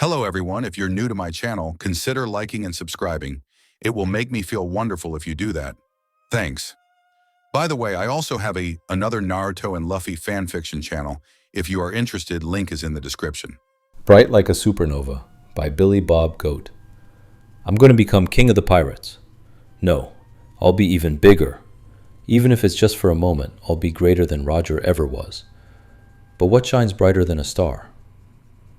Hello everyone, if you're new to my channel, consider liking and subscribing. It will make me feel wonderful if you do that. Thanks. By the way, I also have another Naruto and Luffy fanfiction channel. If you are interested, link is in the description. Bright Like a Supernova by BillyBobGoat. I'm going to become king of the pirates. No, I'll be even bigger. Even if it's just for a moment, I'll be greater than Roger ever was. But what shines brighter than a star?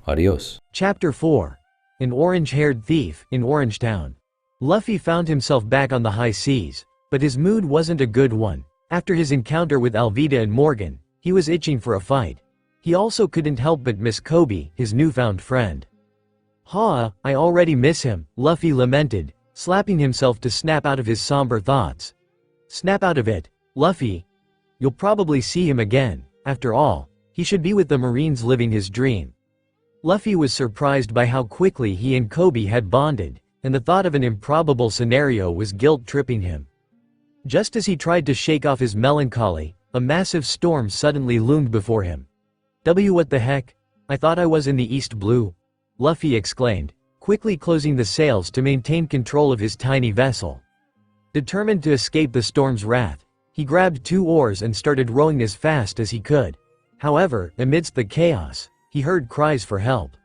Adios. Chapter 4. An orange-haired thief in Orangetown. Luffy found himself back on the high seas, but his mood wasn't a good one. After his encounter with Alvida and Morgan, he was itching for a fight. He also couldn't help but miss Kobe, his newfound friend. I already miss him, Luffy lamented, slapping himself to snap out of his somber thoughts. Snap out of it, Luffy. You'll probably see him again. After all, he should be with the Marines living his dream. Luffy was surprised by how quickly he and Kobe had bonded, and the thought of an improbable scenario was guilt-tripping him. Just as he tried to shake off his melancholy, a massive storm suddenly loomed before him. What the heck? I thought I was in the East Blue, Luffy exclaimed, quickly closing the sails to maintain control of his tiny vessel. Determined to escape the storm's wrath, he grabbed 2 oars and started rowing as fast as he could. However, amidst the chaos, he heard cries for help.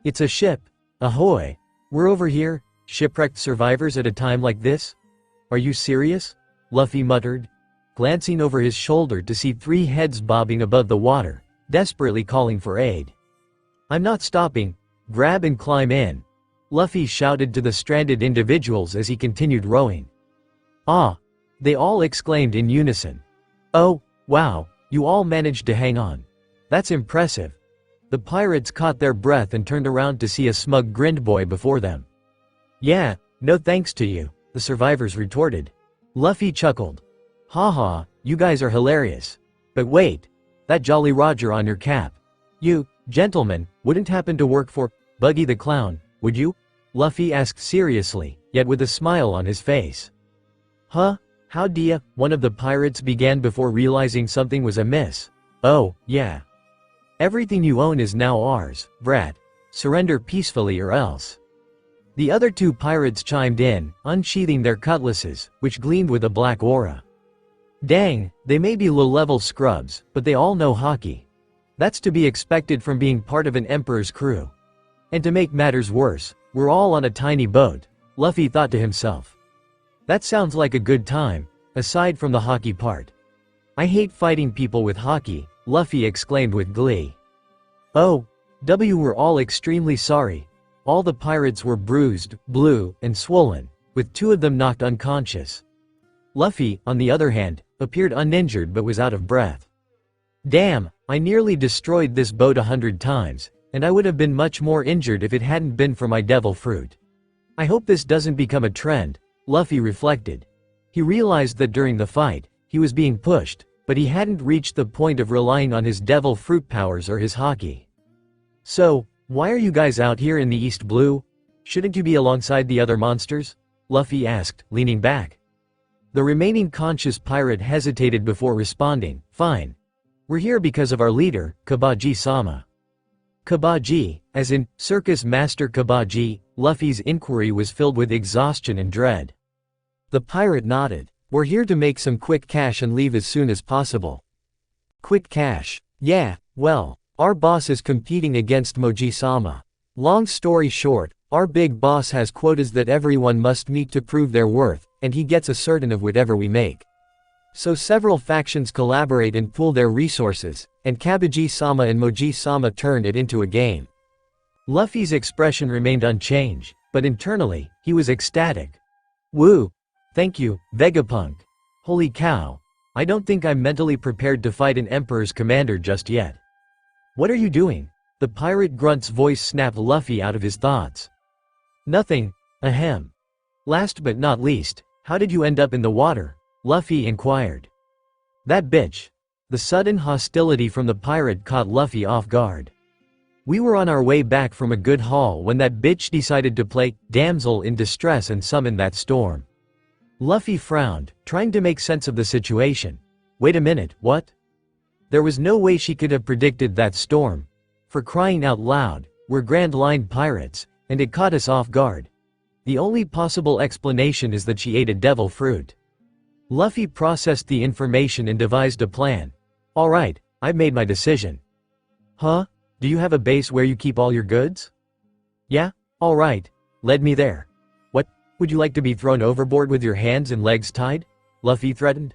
It's a ship. Ahoy! We're over here, shipwrecked survivors at a time like this? Are you serious? Luffy muttered, glancing over his shoulder to see 3 heads bobbing above the water, desperately calling for aid. I'm not stopping. Grab and climb in, Luffy shouted to the stranded individuals as he continued rowing. Ah! They all exclaimed in unison. Oh, wow, you all managed to hang on. That's impressive. The pirates caught their breath and turned around to see a smug grinned boy before them. Yeah, no thanks to you, the survivors retorted. Luffy chuckled. Haha, you guys are hilarious. But wait, that Jolly Roger on your cap. You, gentlemen, wouldn't happen to work for Buggy the Clown, would you? Luffy asked seriously, yet with a smile on his face. Huh? How d'ya? One of the pirates began before realizing something was amiss. Oh, yeah. Everything you own is now ours, brat. Surrender peacefully or else. The other 2 pirates chimed in, unsheathing their cutlasses, which gleamed with a black aura. Dang, they may be low-level scrubs, but they all know hockey. That's to be expected from being part of an emperor's crew. And to make matters worse, we're all on a tiny boat, Luffy thought to himself. That sounds like a good time, aside from the hockey part. I hate fighting people with hockey, Luffy exclaimed with glee. Oh, we're all extremely sorry. All the pirates were bruised, blue, and swollen, with 2 of them knocked unconscious. Luffy, on the other hand, appeared uninjured but was out of breath. Damn, I nearly destroyed this boat 100 times, and I would have been much more injured if it hadn't been for my devil fruit. I hope this doesn't become a trend, Luffy reflected. He realized that during the fight, he was being pushed, but he hadn't reached the point of relying on his devil fruit powers or his hockey. So, why are you guys out here in the East Blue? Shouldn't you be alongside the other monsters? Luffy asked, leaning back. The remaining conscious pirate hesitated before responding, fine. We're here because of our leader, Kabaji-sama. Kabaji, as in, Circus Master Kabaji, Luffy's inquiry was filled with exhaustion and dread. The pirate nodded. We're here to make some quick cash and leave as soon as possible. Quick cash? Yeah, well, our boss is competing against Moji-sama. Long story short, our big boss has quotas that everyone must meet to prove their worth, and he gets a certain of whatever we make. So several factions collaborate and pool their resources, and Kabaji-sama and Moji-sama turned it into a game. Luffy's expression remained unchanged, but internally, he was ecstatic. Woo! Thank you, Vegapunk. Holy cow. I don't think I'm mentally prepared to fight an Emperor's commander just yet. What are you doing? The pirate grunt's voice snapped Luffy out of his thoughts. Nothing, ahem. Last but not least, how did you end up in the water? Luffy inquired. That bitch. The sudden hostility from the pirate caught Luffy off guard. We were on our way back from a good haul when that bitch decided to play damsel in distress and summon that storm. Luffy frowned, trying to make sense of the situation. Wait a minute, what? There was no way she could have predicted that storm. For crying out loud, we're Grand Line pirates, and it caught us off guard. The only possible explanation is that she ate a devil fruit. Luffy processed the information and devised a plan. Alright, I've made my decision. Huh? Do you have a base where you keep all your goods? Yeah? Alright, lead me there. What, would you like to be thrown overboard with your hands and legs tied? Luffy threatened.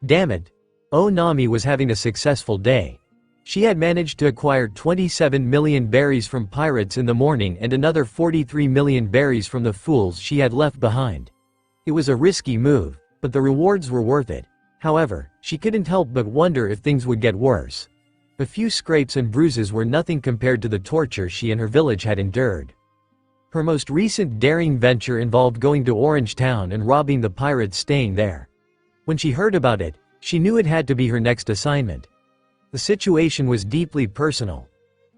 Damn it. Oh, Nami was having a successful day. She had managed to acquire 27 million berries from pirates in the morning and another 43 million berries from the fools she had left behind. It was a risky move, but the rewards were worth it. However, she couldn't help but wonder if things would get worse. A few scrapes and bruises were nothing compared to the torture she and her village had endured. Her most recent daring venture involved going to Orange Town and robbing the pirates staying there. When she heard about it, she knew it had to be her next assignment. The situation was deeply personal.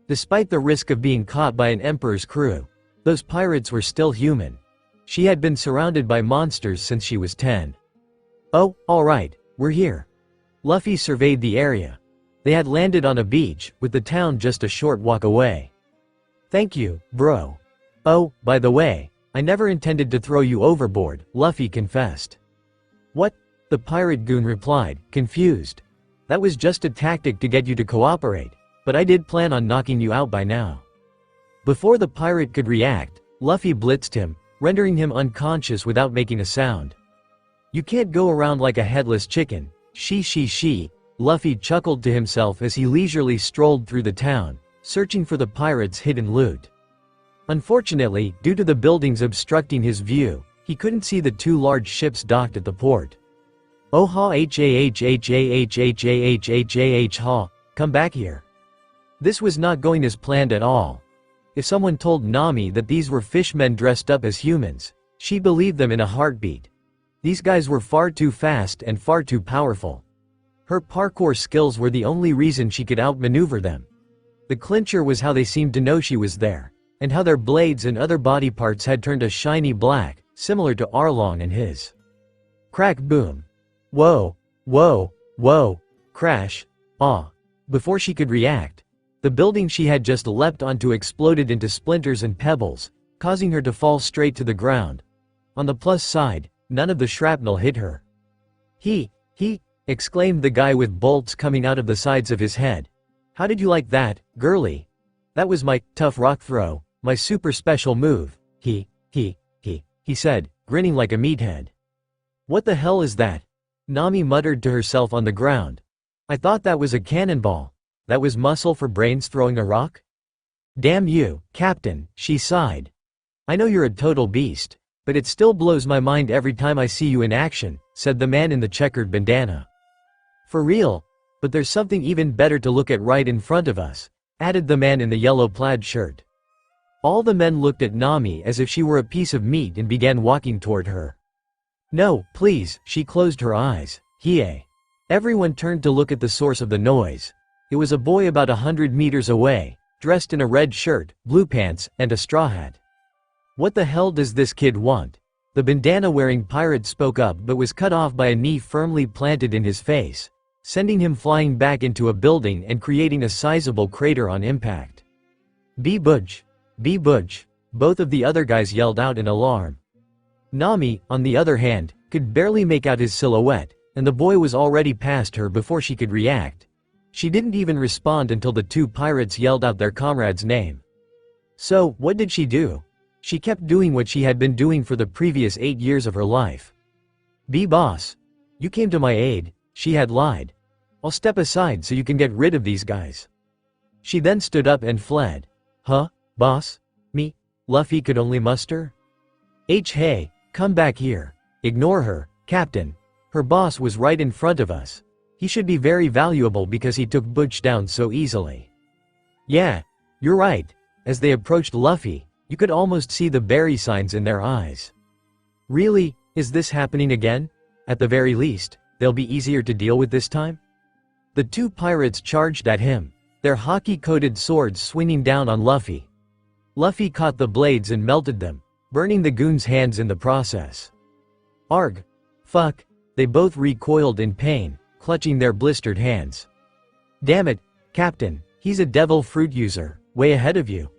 Despite the risk of being caught by an emperor's crew, those pirates were still human. She had been surrounded by monsters since she was 10. Oh, alright, we're here. Luffy surveyed the area. They had landed on a beach, with the town just a short walk away. Thank you, bro. Oh, by the way, I never intended to throw you overboard, Luffy confessed. What? The pirate goon replied, confused. That was just a tactic to get you to cooperate, but I did plan on knocking you out by now. Before the pirate could react, Luffy blitzed him, rendering him unconscious without making a sound. You can't go around like a headless chicken, she. Luffy chuckled to himself as he leisurely strolled through the town, searching for the pirates' hidden loot. Unfortunately, due to the buildings obstructing his view, he couldn't see the two large ships docked at the port. Oh ha ha, come back here. This was not going as planned at all. If someone told Nami that these were fishmen dressed up as humans, she believed them in a heartbeat. These guys were far too fast and far too powerful. Her parkour skills were the only reason she could outmaneuver them. The clincher was how they seemed to know she was there, and how their blades and other body parts had turned a shiny black, similar to Arlong and his. Crack boom. Whoa, crash, ah. Before she could react, the building she had just leapt onto exploded into splinters and pebbles, causing her to fall straight to the ground. On the plus side, none of the shrapnel hit her. He, exclaimed the guy with bolts coming out of the sides of his head. How did you like that, girlie? That was my tough rock throw, my super special move, he said, grinning like a meathead. What the hell is that? Nami muttered to herself on the ground. I thought that was a cannonball. That was muscle for brains throwing a rock? Damn you, Captain, she sighed. I know you're a total beast, but it still blows my mind every time I see you in action, said the man in the checkered bandana. For real? But there's something even better to look at right in front of us, added the man in the yellow plaid shirt. All the men looked at Nami as if she were a piece of meat and began walking toward her. No, please, she closed her eyes. Hiei. Everyone turned to look at the source of the noise. It was a boy about 100 meters away, dressed in a red shirt, blue pants, and a straw hat. What the hell does this kid want? The bandana-wearing pirate spoke up but was cut off by a knee firmly planted in his face, sending him flying back into a building and creating a sizable crater on impact. B-Budge. B-Budge. Both of the other guys yelled out in alarm. Nami, on the other hand, could barely make out his silhouette, and the boy was already past her before she could react. She didn't even respond until the two pirates yelled out their comrade's name. So, what did she do? She kept doing what she had been doing for the previous 8 years of her life. B-Boss. You came to my aid, she had lied. I'll step aside so you can get rid of these guys. She then stood up and fled. Huh, boss? Me? Luffy could only muster. Hey, come back here. Ignore her, Captain. Her boss was right in front of us. He should be very valuable because he took Butch down so easily. Yeah, you're right. As they approached Luffy, you could almost see the berry signs in their eyes. Really, is this happening again? At the very least, they'll be easier to deal with this time? The two pirates charged at him, their hockey-coated swords swinging down on Luffy. Luffy caught the blades and melted them, burning the goon's hands in the process. Arg. Fuck. They both recoiled in pain, clutching their blistered hands. Damn it, Captain, he's a devil fruit user, way ahead of you.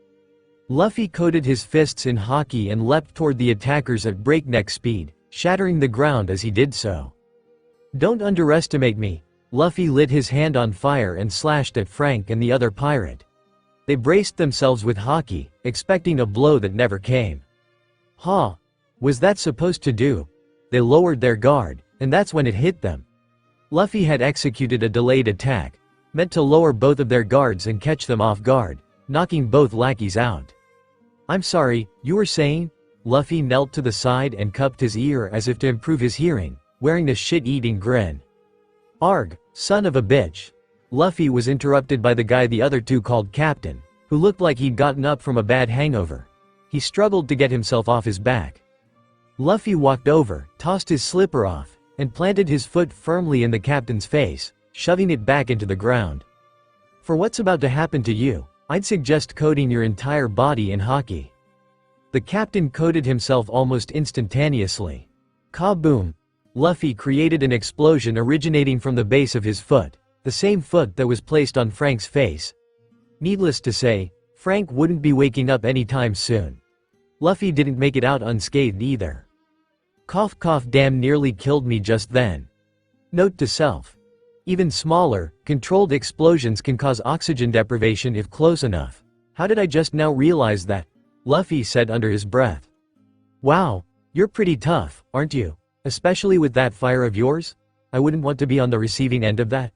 Luffy coated his fists in haki and leapt toward the attackers at breakneck speed, shattering the ground as he did so. Don't underestimate me. Luffy lit his hand on fire and slashed at Frank and the other pirate. They braced themselves with haki, expecting a blow that never came. Ha! Was that supposed to do? They lowered their guard, and that's when it hit them. Luffy had executed a delayed attack, meant to lower both of their guards and catch them off guard, knocking both lackeys out. I'm sorry, you were saying? Luffy knelt to the side and cupped his ear as if to improve his hearing, wearing a shit-eating grin. Arg, son of a bitch. Luffy was interrupted by the guy the other two called Captain, who looked like he'd gotten up from a bad hangover. He struggled to get himself off his back. Luffy walked over, tossed his slipper off, and planted his foot firmly in the captain's face, shoving it back into the ground. For what's about to happen to you, I'd suggest coating your entire body in haki. The captain coated himself almost instantaneously. Kaboom! Luffy created an explosion originating from the base of his foot, the same foot that was placed on Frank's face. Needless to say, Frank wouldn't be waking up anytime soon. Luffy didn't make it out unscathed either. Cough cough, damn nearly killed me just then. Note to self. Even smaller, controlled explosions can cause oxygen deprivation if close enough. How did I just now realize that? Luffy said under his breath. Wow, you're pretty tough, aren't you? Especially with that fire of yours? I wouldn't want to be on the receiving end of that.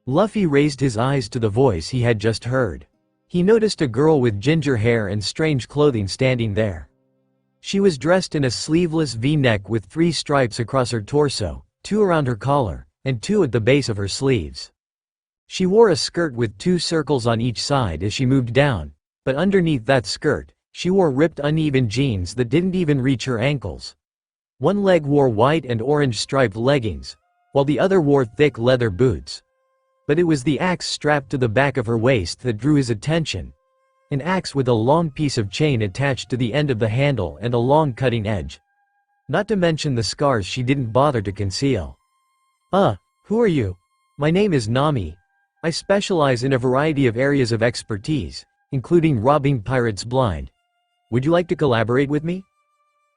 Luffy raised his eyes to the voice he had just heard. He noticed a girl with ginger hair and strange clothing standing there. She was dressed in a sleeveless V-neck with 3 stripes across her torso, 2 around her collar, and 2 at the base of her sleeves. She wore a skirt with 2 circles on each side as she moved down, but underneath that skirt, she wore ripped uneven jeans that didn't even reach her ankles. One leg wore white and orange striped leggings, while the other wore thick leather boots. But it was the axe strapped to the back of her waist that drew his attention. An axe with a long piece of chain attached to the end of the handle and a long cutting edge. Not to mention the scars she didn't bother to conceal. Who are you? My name is Nami. I specialize in a variety of areas of expertise, including robbing pirates blind. Would you like to collaborate with me?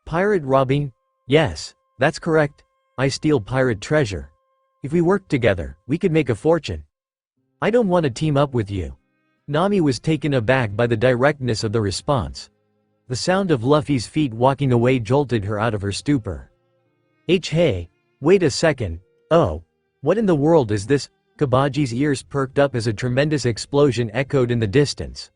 Pirate robbing? Yes, that's correct. I steal pirate treasure. If we worked together, we could make a fortune. I don't want to team up with you. Nami was taken aback by the directness of the response. The sound of Luffy's feet walking away jolted her out of her stupor. Hey, wait a second. Oh, what in the world is this? Kabaji's ears perked up as a tremendous explosion echoed in the distance.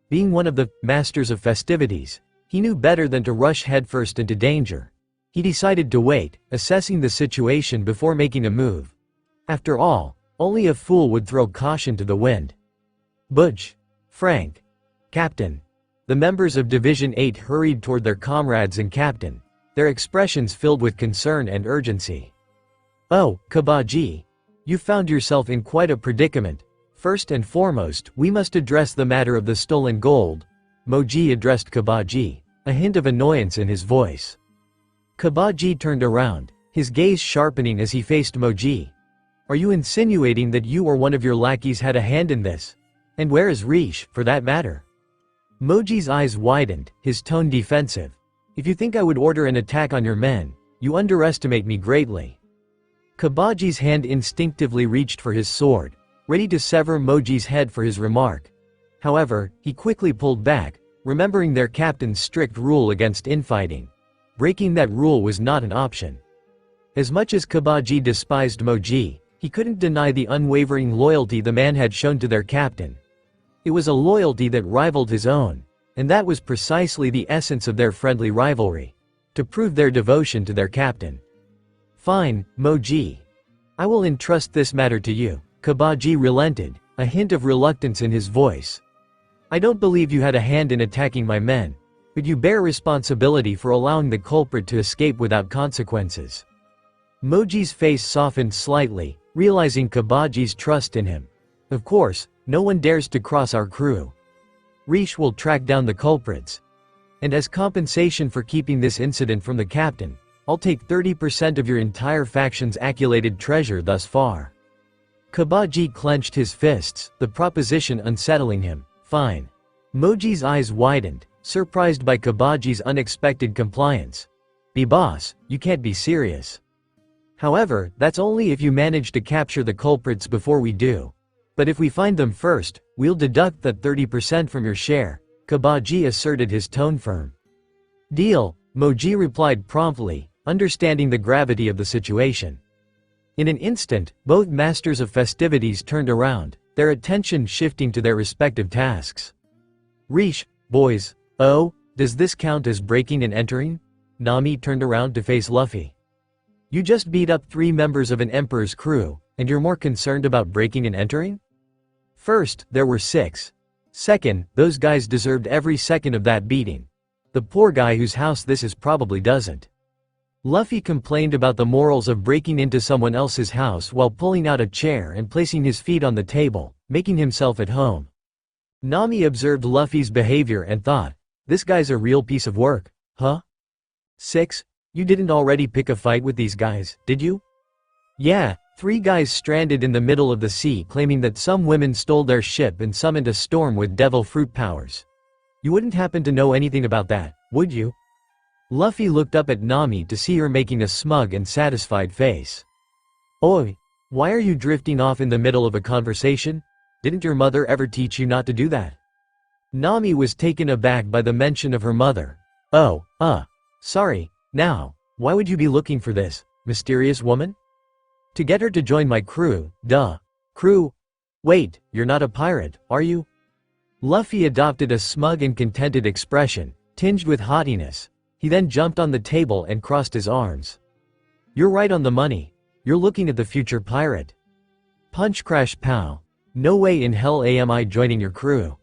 Being one of the masters of festivities, he knew better than to rush headfirst into danger. He decided to wait, assessing the situation before making a move. After all, only a fool would throw caution to the wind. Budge. Frank. Captain. The members of Division 8 hurried toward their comrades and captain, their expressions filled with concern and urgency. Oh, Kabaji. You found yourself in quite a predicament. First and foremost, we must address the matter of the stolen gold. Moji addressed Kabaji, a hint of annoyance in his voice. Kabaji turned around, his gaze sharpening as he faced Moji. Are you insinuating that you or one of your lackeys had a hand in this? And where is Rish, for that matter? Moji's eyes widened, his tone defensive. If you think I would order an attack on your men, you underestimate me greatly. Kabaji's hand instinctively reached for his sword, ready to sever Moji's head for his remark. However, he quickly pulled back, remembering their captain's strict rule against infighting. Breaking that rule was not an option. As much as Kabaji despised Moji, he couldn't deny the unwavering loyalty the man had shown to their captain. It was a loyalty that rivaled his own, and that was precisely the essence of their friendly rivalry, to prove their devotion to their captain. Fine, Moji. I will entrust this matter to you. Kabaji relented, a hint of reluctance in his voice. I don't believe you had a hand in attacking my men, but you bear responsibility for allowing the culprit to escape without consequences. Moji's face softened slightly, realizing Kabaji's trust in him. Of course, no one dares to cross our crew. Rish will track down the culprits. And as compensation for keeping this incident from the captain, I'll take 30% of your entire faction's accumulated treasure thus far. Kabaji clenched his fists, the proposition unsettling him. Fine. Moji's eyes widened, surprised by Kabaji's unexpected compliance. "B-boss, you can't be serious." "However, that's only if you manage to capture the culprits before we do. But if we find them first, we'll deduct that 30% from your share," Kabaji asserted, his tone firm. "Deal," Moji replied promptly, understanding the gravity of the situation. In an instant, both masters of festivities turned around, their attention shifting to their respective tasks. "Reesh, boys. Oh, does this count as breaking and entering?" Nami turned around to face Luffy. "You just beat up 3 members of an emperor's crew, and you're more concerned about breaking and entering? First, there were 6. Second, those guys deserved every second of that beating. The poor guy whose house this is probably doesn't." Luffy complained about the morals of breaking into someone else's house while pulling out a chair and placing his feet on the table, making himself at home. Nami observed Luffy's behavior and thought, "This guy's a real piece of work, huh?" 6. You didn't already pick a fight with these guys, did you? Yeah, 3 guys stranded in the middle of the sea claiming that some women stole their ship and summoned a storm with devil fruit powers. You wouldn't happen to know anything about that, would you? Luffy looked up at Nami to see her making a smug and satisfied face. Oi, why are you drifting off in the middle of a conversation? Didn't your mother ever teach you not to do that? Nami was taken aback by the mention of her mother. Oh, sorry, now, why would you be looking for this mysterious woman? To get her to join my crew, duh. Crew? Wait, you're not a pirate, are you? Luffy adopted a smug and contented expression, tinged with haughtiness. He then jumped on the table and crossed his arms. You're right on the money. You're looking at the future pirate. Punch crash pow. No way in hell am I joining your crew.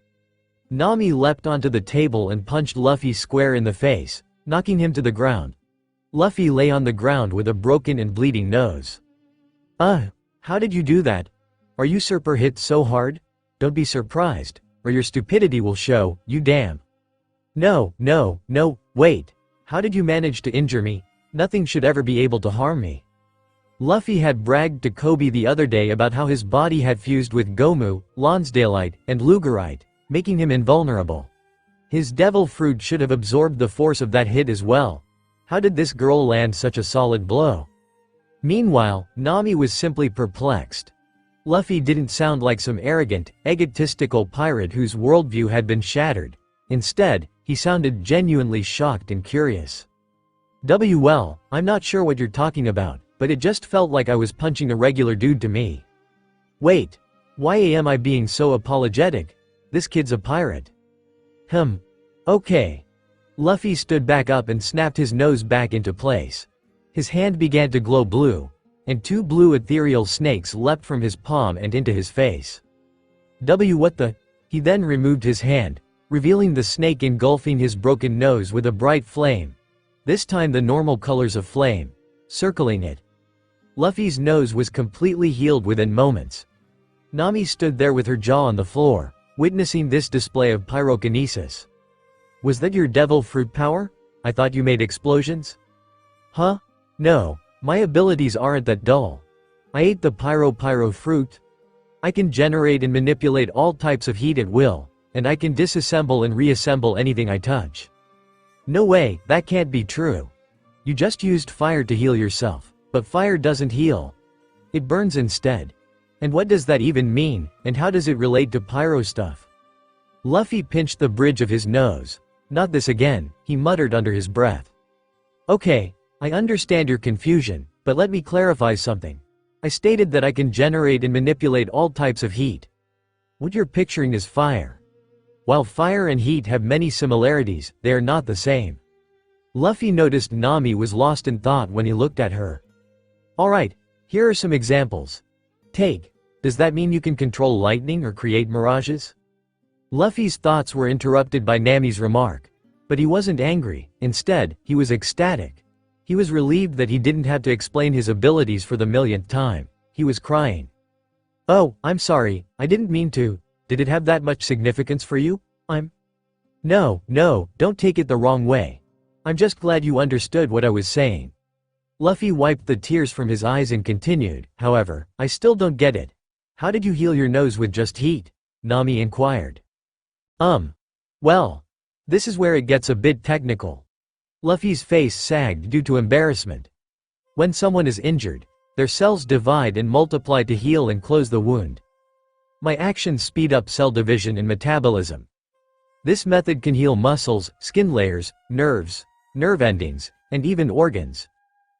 Nami leapt onto the table and punched Luffy square in the face, knocking him to the ground. Luffy lay on the ground with a broken and bleeding nose. How did you do that? Are you super hit so hard? Don't be surprised, or your stupidity will show, you damn. No, wait. How did you manage to injure me? Nothing should ever be able to harm me. Luffy had bragged to Kobe the other day about how his body had fused with Gomu, Lonsdaleite, and Lugerite, making him invulnerable. His devil fruit should have absorbed the force of that hit as well. How did this girl land such a solid blow? Meanwhile, Nami was simply perplexed. Luffy didn't sound like some arrogant, egotistical pirate whose worldview had been shattered. Instead, he sounded genuinely shocked and curious. Well, I'm not sure what you're talking about, but it just felt like I was punching a regular dude to me. Wait, why am I being so apologetic? This kid's a pirate. Okay. Luffy stood back up and snapped his nose back into place. His hand began to glow blue, and 2 blue ethereal snakes leapt from his palm and into his face. What the? He then removed his hand, revealing the snake engulfing his broken nose with a bright flame. This time the normal colors of flame, circling it. Luffy's nose was completely healed within moments. Nami stood there with her jaw on the floor, witnessing this display of pyrokinesis. Was that your devil fruit power? I thought you made explosions? Huh? No, my abilities aren't that dull. I ate the pyro fruit. I can generate and manipulate all types of heat at will, and I can disassemble and reassemble anything I touch. No way, that can't be true. You just used fire to heal yourself, but fire doesn't heal. It burns instead. And what does that even mean, and how does it relate to pyro stuff? Luffy pinched the bridge of his nose. Not this again, he muttered under his breath. Okay, I understand your confusion, but let me clarify something. I stated that I can generate and manipulate all types of heat. What you're picturing is fire. While fire and heat have many similarities, they are not the same. Luffy noticed Nami was lost in thought when he looked at her. Alright, here are some examples. Does that mean you can control lightning or create mirages? Luffy's thoughts were interrupted by Nami's remark. But he wasn't angry, instead, he was ecstatic. He was relieved that he didn't have to explain his abilities for the millionth time. He was crying. Oh, I'm sorry, I didn't mean to. Did it have that much significance for you? No, don't take it the wrong way. I'm just glad you understood what I was saying. Luffy wiped the tears from his eyes and continued, however, I still don't get it. How did you heal your nose with just heat? Nami inquired. Well, this is where it gets a bit technical. Luffy's face sagged due to embarrassment. When someone is injured, their cells divide and multiply to heal and close the wound. My actions speed up cell division and metabolism. This method can heal muscles, skin layers, nerves, nerve endings, and even organs.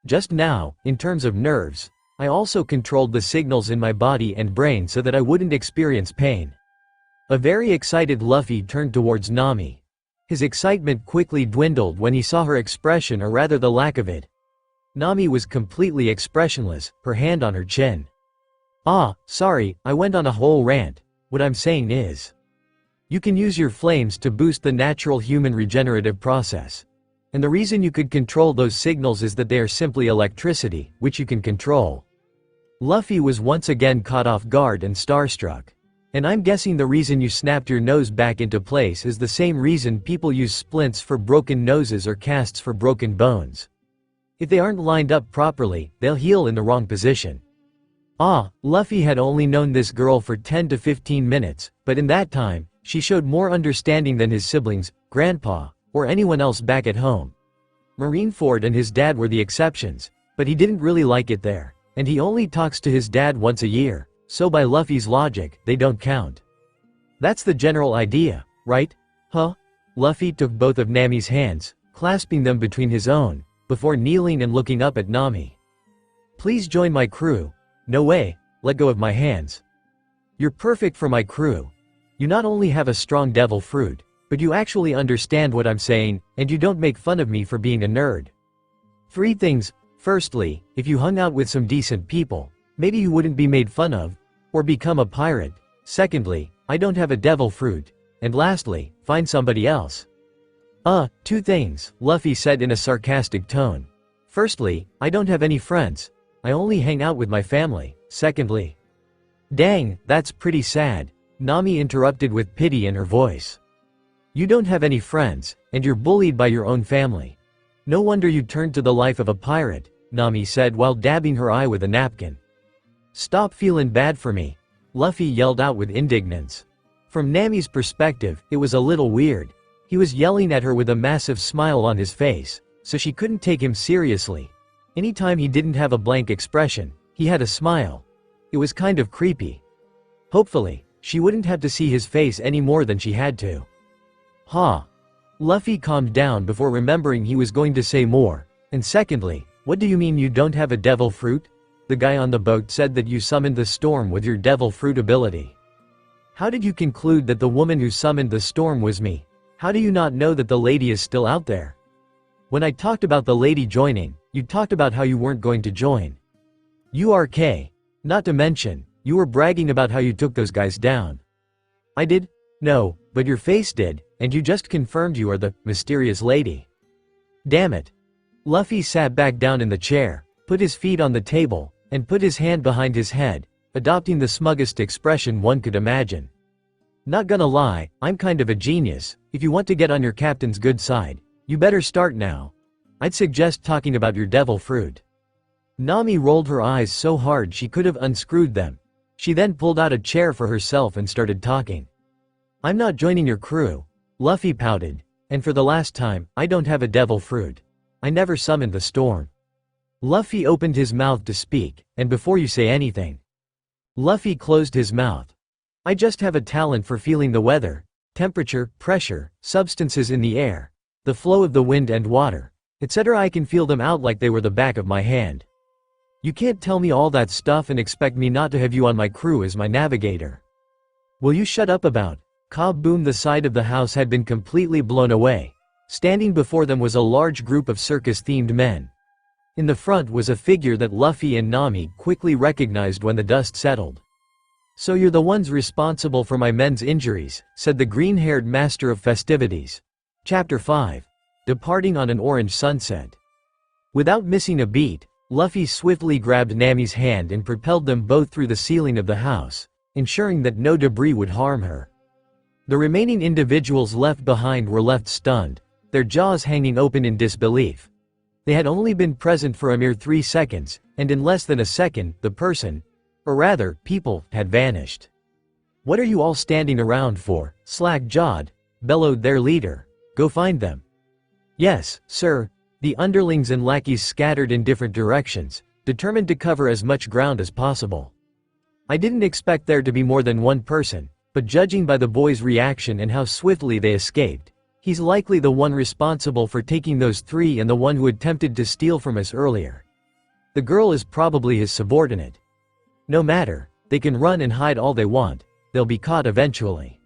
Just now, in terms of nerves, I also controlled the signals in my body and brain so that I wouldn't experience pain. A very excited Luffy turned towards Nami. His excitement quickly dwindled when he saw her expression, or rather the lack of it. Nami was completely expressionless, her hand on her chin. Ah, sorry, I went on a whole rant. What I'm saying is, you can use your flames to boost the natural human regenerative process. And the reason you could control those signals is that they are simply electricity, which you can control. Luffy was once again caught off guard and starstruck. And I'm guessing the reason you snapped your nose back into place is the same reason people use splints for broken noses or casts for broken bones. If they aren't lined up properly, they'll heal in the wrong position. Ah, Luffy had only known this girl for 10 to 15 minutes, but in that time, she showed more understanding than his siblings, grandpa, or anyone else back at home. Marineford and his dad were the exceptions, but he didn't really like it there, and he only talks to his dad once a year. So by Luffy's logic, they don't count. That's the general idea, right? Huh? Luffy took both of Nami's hands, clasping them between his own, before kneeling and looking up at Nami. Please join my crew. No way, let go of my hands. You're perfect for my crew. You not only have a strong devil fruit, but you actually understand what I'm saying, and you don't make fun of me for being a nerd. 3 things. Firstly, if you hung out with some decent people, maybe you wouldn't be made fun of, or become a pirate. Secondly, I don't have a devil fruit. And lastly, find somebody else. 2 things, Luffy said in a sarcastic tone. Firstly, I don't have any friends. I only hang out with my family. Secondly, dang, that's pretty sad, Nami interrupted with pity in her voice. You don't have any friends, and you're bullied by your own family. No wonder you turned to the life of a pirate, Nami said while dabbing her eye with a napkin. Stop feeling bad for me, Luffy yelled out with indignance. From Nami's perspective, it was a little weird. He was yelling at her with a massive smile on his face, so she couldn't take him seriously. Anytime he didn't have a blank expression, he had a smile. It was kind of creepy. Hopefully, she wouldn't have to see his face any more than she had to. Luffy calmed down before remembering he was going to say more. And secondly, what do you mean you don't have a devil fruit? The guy on the boat said that you summoned the storm with your devil fruit ability. How did you conclude that the woman who summoned the storm was me? How do you not know that the lady is still out there? When I talked about the lady joining, you talked about how you weren't going to join. URK. Not to mention, you were bragging about how you took those guys down. I did? No, but your face did, and you just confirmed you are the mysterious lady. Damn it. Luffy sat back down in the chair, put his feet on the table, and put his hand behind his head, adopting the smuggest expression one could imagine. Not gonna lie, I'm kind of a genius. If you want to get on your captain's good side, you better start now. I'd suggest talking about your devil fruit. Nami rolled her eyes so hard she could have unscrewed them. She then pulled out a chair for herself and started talking. I'm not joining your crew. Luffy pouted. And for the last time, I don't have a devil fruit. I never summoned the storm. Luffy opened his mouth to speak, and before you say anything. Luffy closed his mouth. I just have a talent for feeling the weather, temperature, pressure, substances in the air, the flow of the wind and water, etc. I can feel them out like they were the back of my hand. You can't tell me all that stuff and expect me not to have you on my crew as my navigator. Will you shut up about? Kaboom! The side of the house had been completely blown away. Standing before them was a large group of circus-themed men. In the front was a figure that Luffy and Nami quickly recognized when the dust settled. So you're the ones responsible for my men's injuries, said the green-haired master of festivities. Chapter 5. Departing on an orange sunset. Without missing a beat, Luffy swiftly grabbed Nami's hand and propelled them both through the ceiling of the house, ensuring that no debris would harm her. The remaining individuals left behind were left stunned, their jaws hanging open in disbelief. They had only been present for a mere 3 seconds, and in less than a second, the person, or rather, people, had vanished. What are you all standing around for, slack-jawed? bellowed their leader. Go find them. Yes, sir. The underlings and lackeys scattered in different directions, determined to cover as much ground as possible. I didn't expect there to be more than one person, but judging by the boy's reaction and how swiftly they escaped, he's likely the one responsible for taking those three and the one who attempted to steal from us earlier. The girl is probably his subordinate. No matter, they can run and hide all they want, they'll be caught eventually.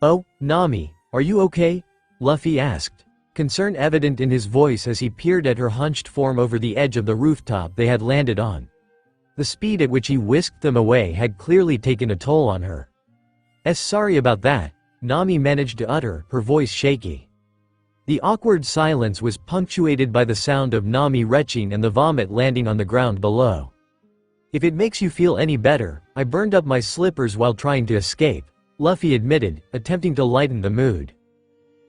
Oh, Nami, are you okay? Luffy asked, concern evident in his voice as he peered at her hunched form over the edge of the rooftop they had landed on. The speed at which he whisked them away had clearly taken a toll on her. Sorry about that, Nami managed to utter, her voice shaky. The awkward silence was punctuated by the sound of Nami retching and the vomit landing on the ground below. If it makes you feel any better, I burned up my slippers while trying to escape, Luffy admitted, attempting to lighten the mood.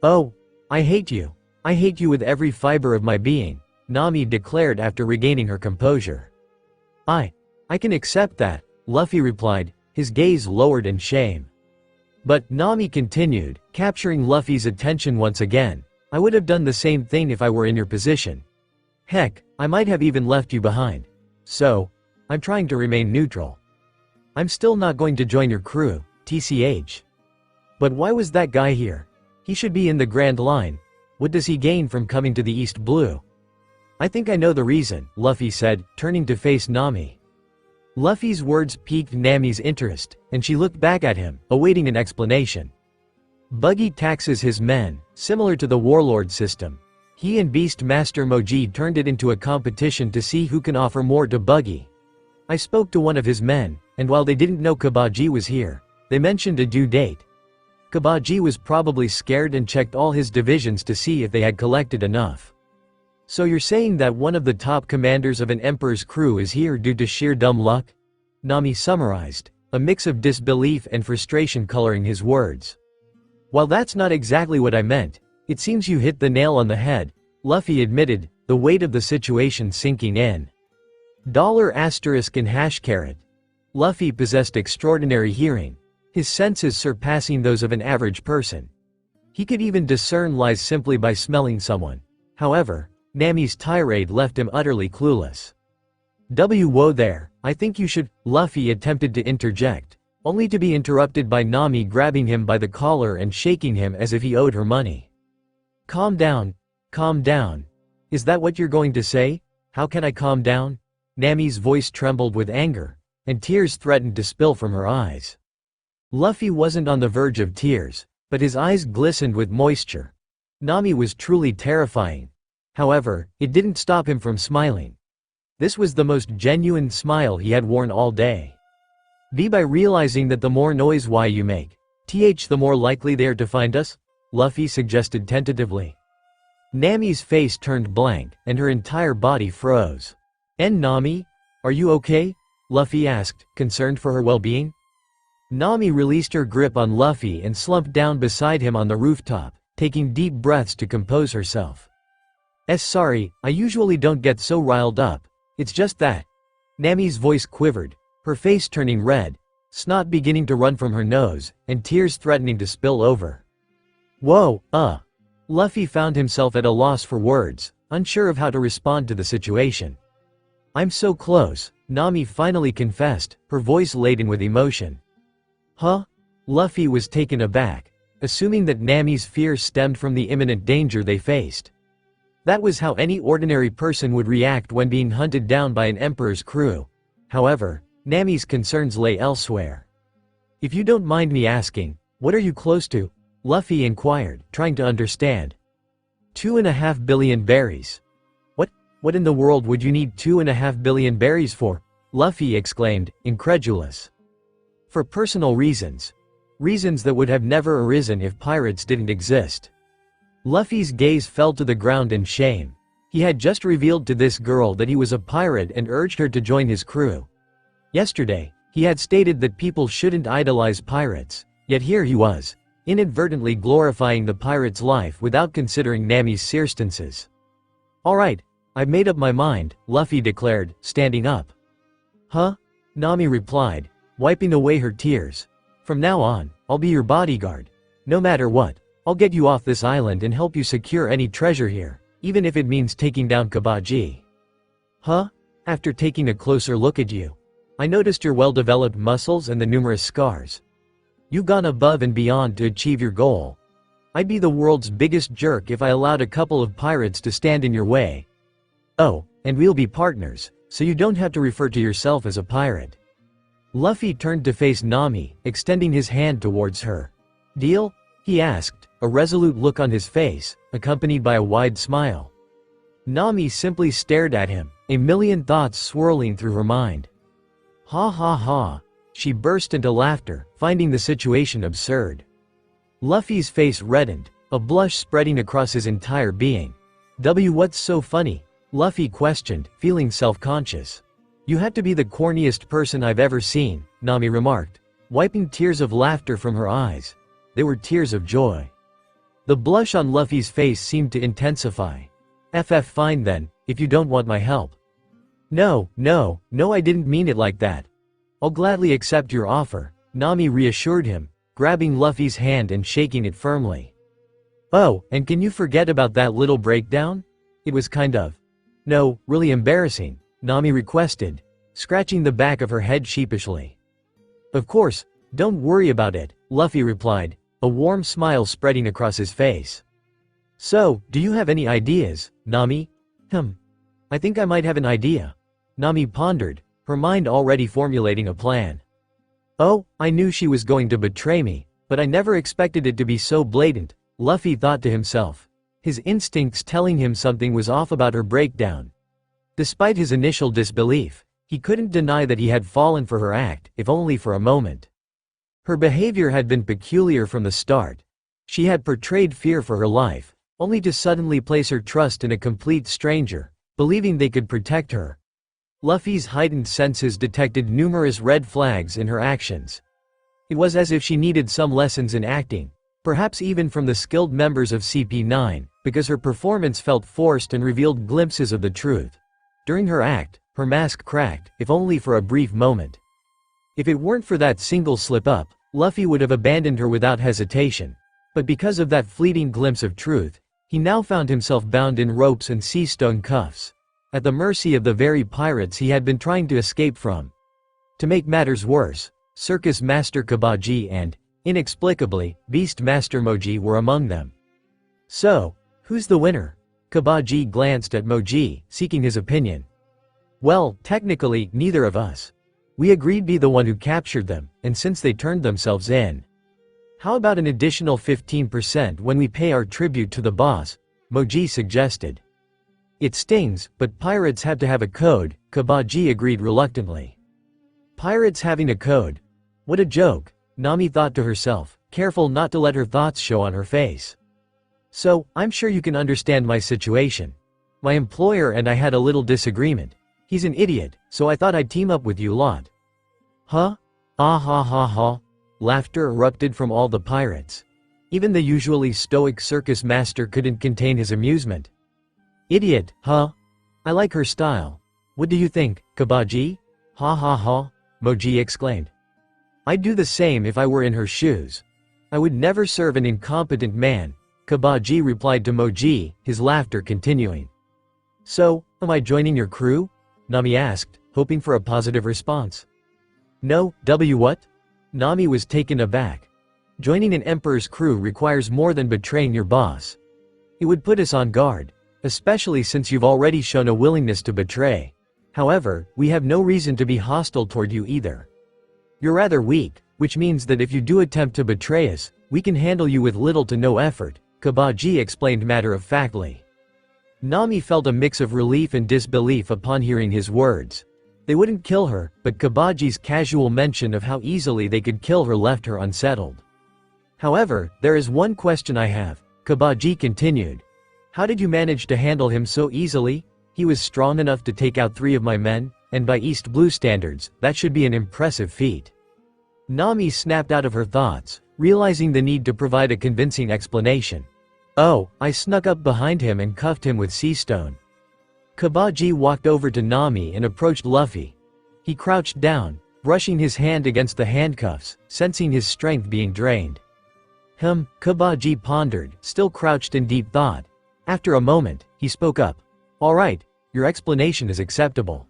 Oh, I hate you. I hate you with every fiber of my being, Nami declared after regaining her composure. I can accept that, Luffy replied, his gaze lowered in shame. But, Nami continued, capturing Luffy's attention once again, I would have done the same thing if I were in your position. Heck, I might have even left you behind. So, I'm trying to remain neutral. I'm still not going to join your crew, TCH. But why was that guy here? He should be in the Grand Line. What does he gain from coming to the East Blue? I think I know the reason, Luffy said, turning to face Nami. Luffy's words piqued Nami's interest, and she looked back at him, awaiting an explanation. Buggy taxes his men, similar to the warlord system. He and Beastmaster Moji turned it into a competition to see who can offer more to Buggy. I spoke to one of his men, and while they didn't know Kabaji was here, they mentioned a due date. Kabaji was probably scared and checked all his divisions to see if they had collected enough. So you're saying that one of the top commanders of an emperor's crew is here due to sheer dumb luck? Nami summarized, a mix of disbelief and frustration coloring his words. While that's not exactly what I meant, it seems you hit the nail on the head, Luffy admitted, the weight of the situation sinking in. $** and hash carrot. Luffy possessed extraordinary hearing, his senses surpassing those of an average person. He could even discern lies simply by smelling someone. However, Nami's tirade left him utterly clueless. Whoa there, I think you should, Luffy attempted to interject, only to be interrupted by Nami grabbing him by the collar and shaking him as if he owed her money. Calm down, calm down. Is that what you're going to say? How can I calm down? Nami's voice trembled with anger, and tears threatened to spill from her eyes. Luffy wasn't on the verge of tears, but his eyes glistened with moisture. Nami was truly terrifying. However, it didn't stop him from smiling. This was the most genuine smile he had worn all day. By realizing that the more noise you make, the more likely they are to find us? Luffy suggested tentatively. Nami's face turned blank, and her entire body froze. Nami? Are you okay? Luffy asked, concerned for her well-being. Nami released her grip on Luffy and slumped down beside him on the rooftop, taking deep breaths to compose herself. Sorry, I usually don't get so riled up, it's just that. Nami's voice quivered, her face turning red, snot beginning to run from her nose, and tears threatening to spill over. Whoa, Luffy found himself at a loss for words, unsure of how to respond to the situation. I'm so close, Nami finally confessed, her voice laden with emotion. Huh? Luffy was taken aback, assuming that Nami's fear stemmed from the imminent danger they faced. That was how any ordinary person would react when being hunted down by an emperor's crew. However, Nami's concerns lay elsewhere. If you don't mind me asking, what are you close to? Luffy inquired, trying to understand. 2.5 billion berries. What in the world would you need 2.5 billion berries for? Luffy exclaimed, incredulous. For personal reasons. Reasons that would have never arisen if pirates didn't exist. Luffy's gaze fell to the ground in shame. He had just revealed to this girl that he was a pirate and urged her to join his crew. Yesterday, he had stated that people shouldn't idolize pirates, yet here he was, inadvertently glorifying the pirate's life without considering Nami's circumstances. Alright, I've made up my mind, Luffy declared, standing up. Huh? Nami replied, wiping away her tears. From now on, I'll be your bodyguard. No matter what. I'll get you off this island and help you secure any treasure here, even if it means taking down Kabaji. Huh? After taking a closer look at you, I noticed your well-developed muscles and the numerous scars. You've gone above and beyond to achieve your goal. I'd be the world's biggest jerk if I allowed a couple of pirates to stand in your way. Oh, and we'll be partners, so you don't have to refer to yourself as a pirate. Luffy turned to face Nami, extending his hand towards her. Deal? He asked, a resolute look on his face, accompanied by a wide smile. Nami simply stared at him, a million thoughts swirling through her mind. Ha ha ha. She burst into laughter, finding the situation absurd. Luffy's face reddened, a blush spreading across his entire being. What's so funny? Luffy questioned, feeling self-conscious. You had to be the corniest person I've ever seen, Nami remarked, wiping tears of laughter from her eyes. They were tears of joy. The blush on Luffy's face seemed to intensify. Fine then, if you don't want my help. No, I didn't mean it like that. I'll gladly accept your offer, Nami reassured him, grabbing Luffy's hand and shaking it firmly. Oh, and can you forget about that little breakdown? It was kind of, no, really embarrassing, Nami requested, scratching the back of her head sheepishly. Of course, don't worry about it, Luffy replied, a warm smile spreading across his face. So, do you have any ideas, Nami? I think I might have an idea. Nami pondered, her mind already formulating a plan. Oh, I knew she was going to betray me, but I never expected it to be so blatant, Luffy thought to himself, his instincts telling him something was off about her breakdown. Despite his initial disbelief, he couldn't deny that he had fallen for her act, if only for a moment. Her behavior had been peculiar from the start. She had portrayed fear for her life, only to suddenly place her trust in a complete stranger, believing they could protect her. Luffy's heightened senses detected numerous red flags in her actions. It was as if she needed some lessons in acting, perhaps even from the skilled members of CP9, because her performance felt forced and revealed glimpses of the truth. During her act, her mask cracked, if only for a brief moment. If it weren't for that single slip-up, Luffy would have abandoned her without hesitation. But because of that fleeting glimpse of truth, he now found himself bound in ropes and sea-stone cuffs, at the mercy of the very pirates he had been trying to escape from. To make matters worse, Circus Master Kabaji and, inexplicably, Beast Master Moji were among them. So, who's the winner? Kabaji glanced at Moji, seeking his opinion. Well, technically, neither of us. We agreed be the one who captured them, and since they turned themselves in. How about an additional 15% when we pay our tribute to the boss? Moji suggested. It stings, but pirates have to have a code, Kabaji agreed reluctantly. Pirates having a code? What a joke, Nami thought to herself, careful not to let her thoughts show on her face. So, I'm sure you can understand my situation. My employer and I had a little disagreement. He's an idiot, so I thought I'd team up with you lot. Huh? Ah ha ha ha. Laughter erupted from all the pirates. Even the usually stoic circus master couldn't contain his amusement. Idiot, huh? I like her style. What do you think, Kabaji? Ha ha ha, Moji exclaimed. I'd do the same if I were in her shoes. I would never serve an incompetent man, Kabaji replied to Moji, his laughter continuing. So, am I joining your crew? Nami asked, hoping for a positive response. No, what? Nami was taken aback. Joining an emperor's crew requires more than betraying your boss. It would put us on guard, especially since you've already shown a willingness to betray. However, we have no reason to be hostile toward you either. You're rather weak, which means that if you do attempt to betray us, we can handle you with little to no effort, Kabaji explained matter-of-factly. Nami felt a mix of relief and disbelief upon hearing his words. They wouldn't kill her, but Kabaji's casual mention of how easily they could kill her left her unsettled. However, there is one question I have, Kabaji continued. How did you manage to handle him so easily? He was strong enough to take out 3 of my men, and by East Blue standards, that should be an impressive feat. Nami snapped out of her thoughts, realizing the need to provide a convincing explanation. Oh, I snuck up behind him and cuffed him with sea stone. Kabaji walked over to Nami and approached Luffy. He crouched down, brushing his hand against the handcuffs, sensing his strength being drained. Kabaji pondered, still crouched in deep thought. After a moment, he spoke up. All right, your explanation is acceptable.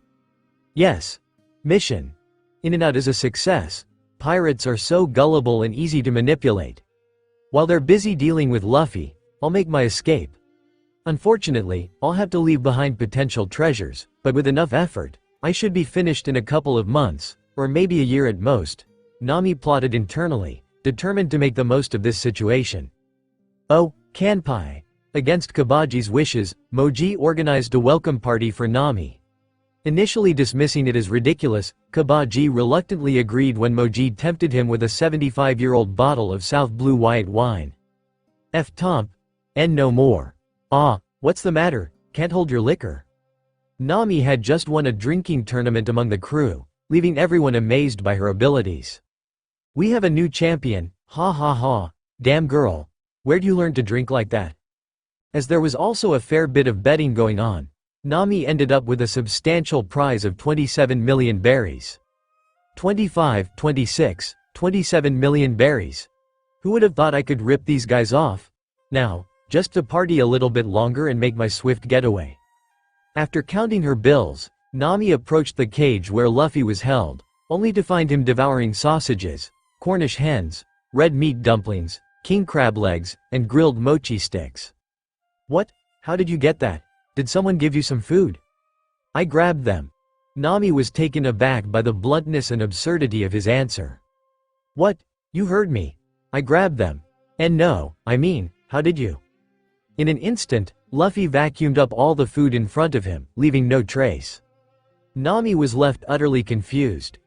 Yes. Mission. In and out is a success. Pirates are so gullible and easy to manipulate. While they're busy dealing with Luffy, I'll make my escape. Unfortunately, I'll have to leave behind potential treasures, but with enough effort, I should be finished in a couple of months, or maybe a year at most. Nami plotted internally, determined to make the most of this situation. Oh, Kanpai. Against Kabaji's wishes, Moji organized a welcome party for Nami. Initially dismissing it as ridiculous, Kabaji reluctantly agreed when Moji tempted him with a 75-year-old bottle of South Blue white wine. F-Tomp. And no more. Ah, what's the matter, can't hold your liquor? Nami had just won a drinking tournament among the crew, leaving everyone amazed by her abilities. We have a new champion, ha ha ha, damn girl, where'd you learn to drink like that? As there was also a fair bit of betting going on, Nami ended up with a substantial prize of 27 million berries. 25, 26, 27 million berries. Who would have thought I could rip these guys off? Now, just to party a little bit longer and make my swift getaway. After counting her bills, Nami approached the cage where Luffy was held, only to find him devouring sausages, Cornish hens, red meat dumplings, king crab legs, and grilled mochi sticks. What? How did you get that? Did someone give you some food? I grabbed them. Nami was taken aback by the bluntness and absurdity of his answer. What? You heard me. I grabbed them. And no, I mean, how did you? In an instant, Luffy vacuumed up all the food in front of him, leaving no trace. Nami was left utterly confused.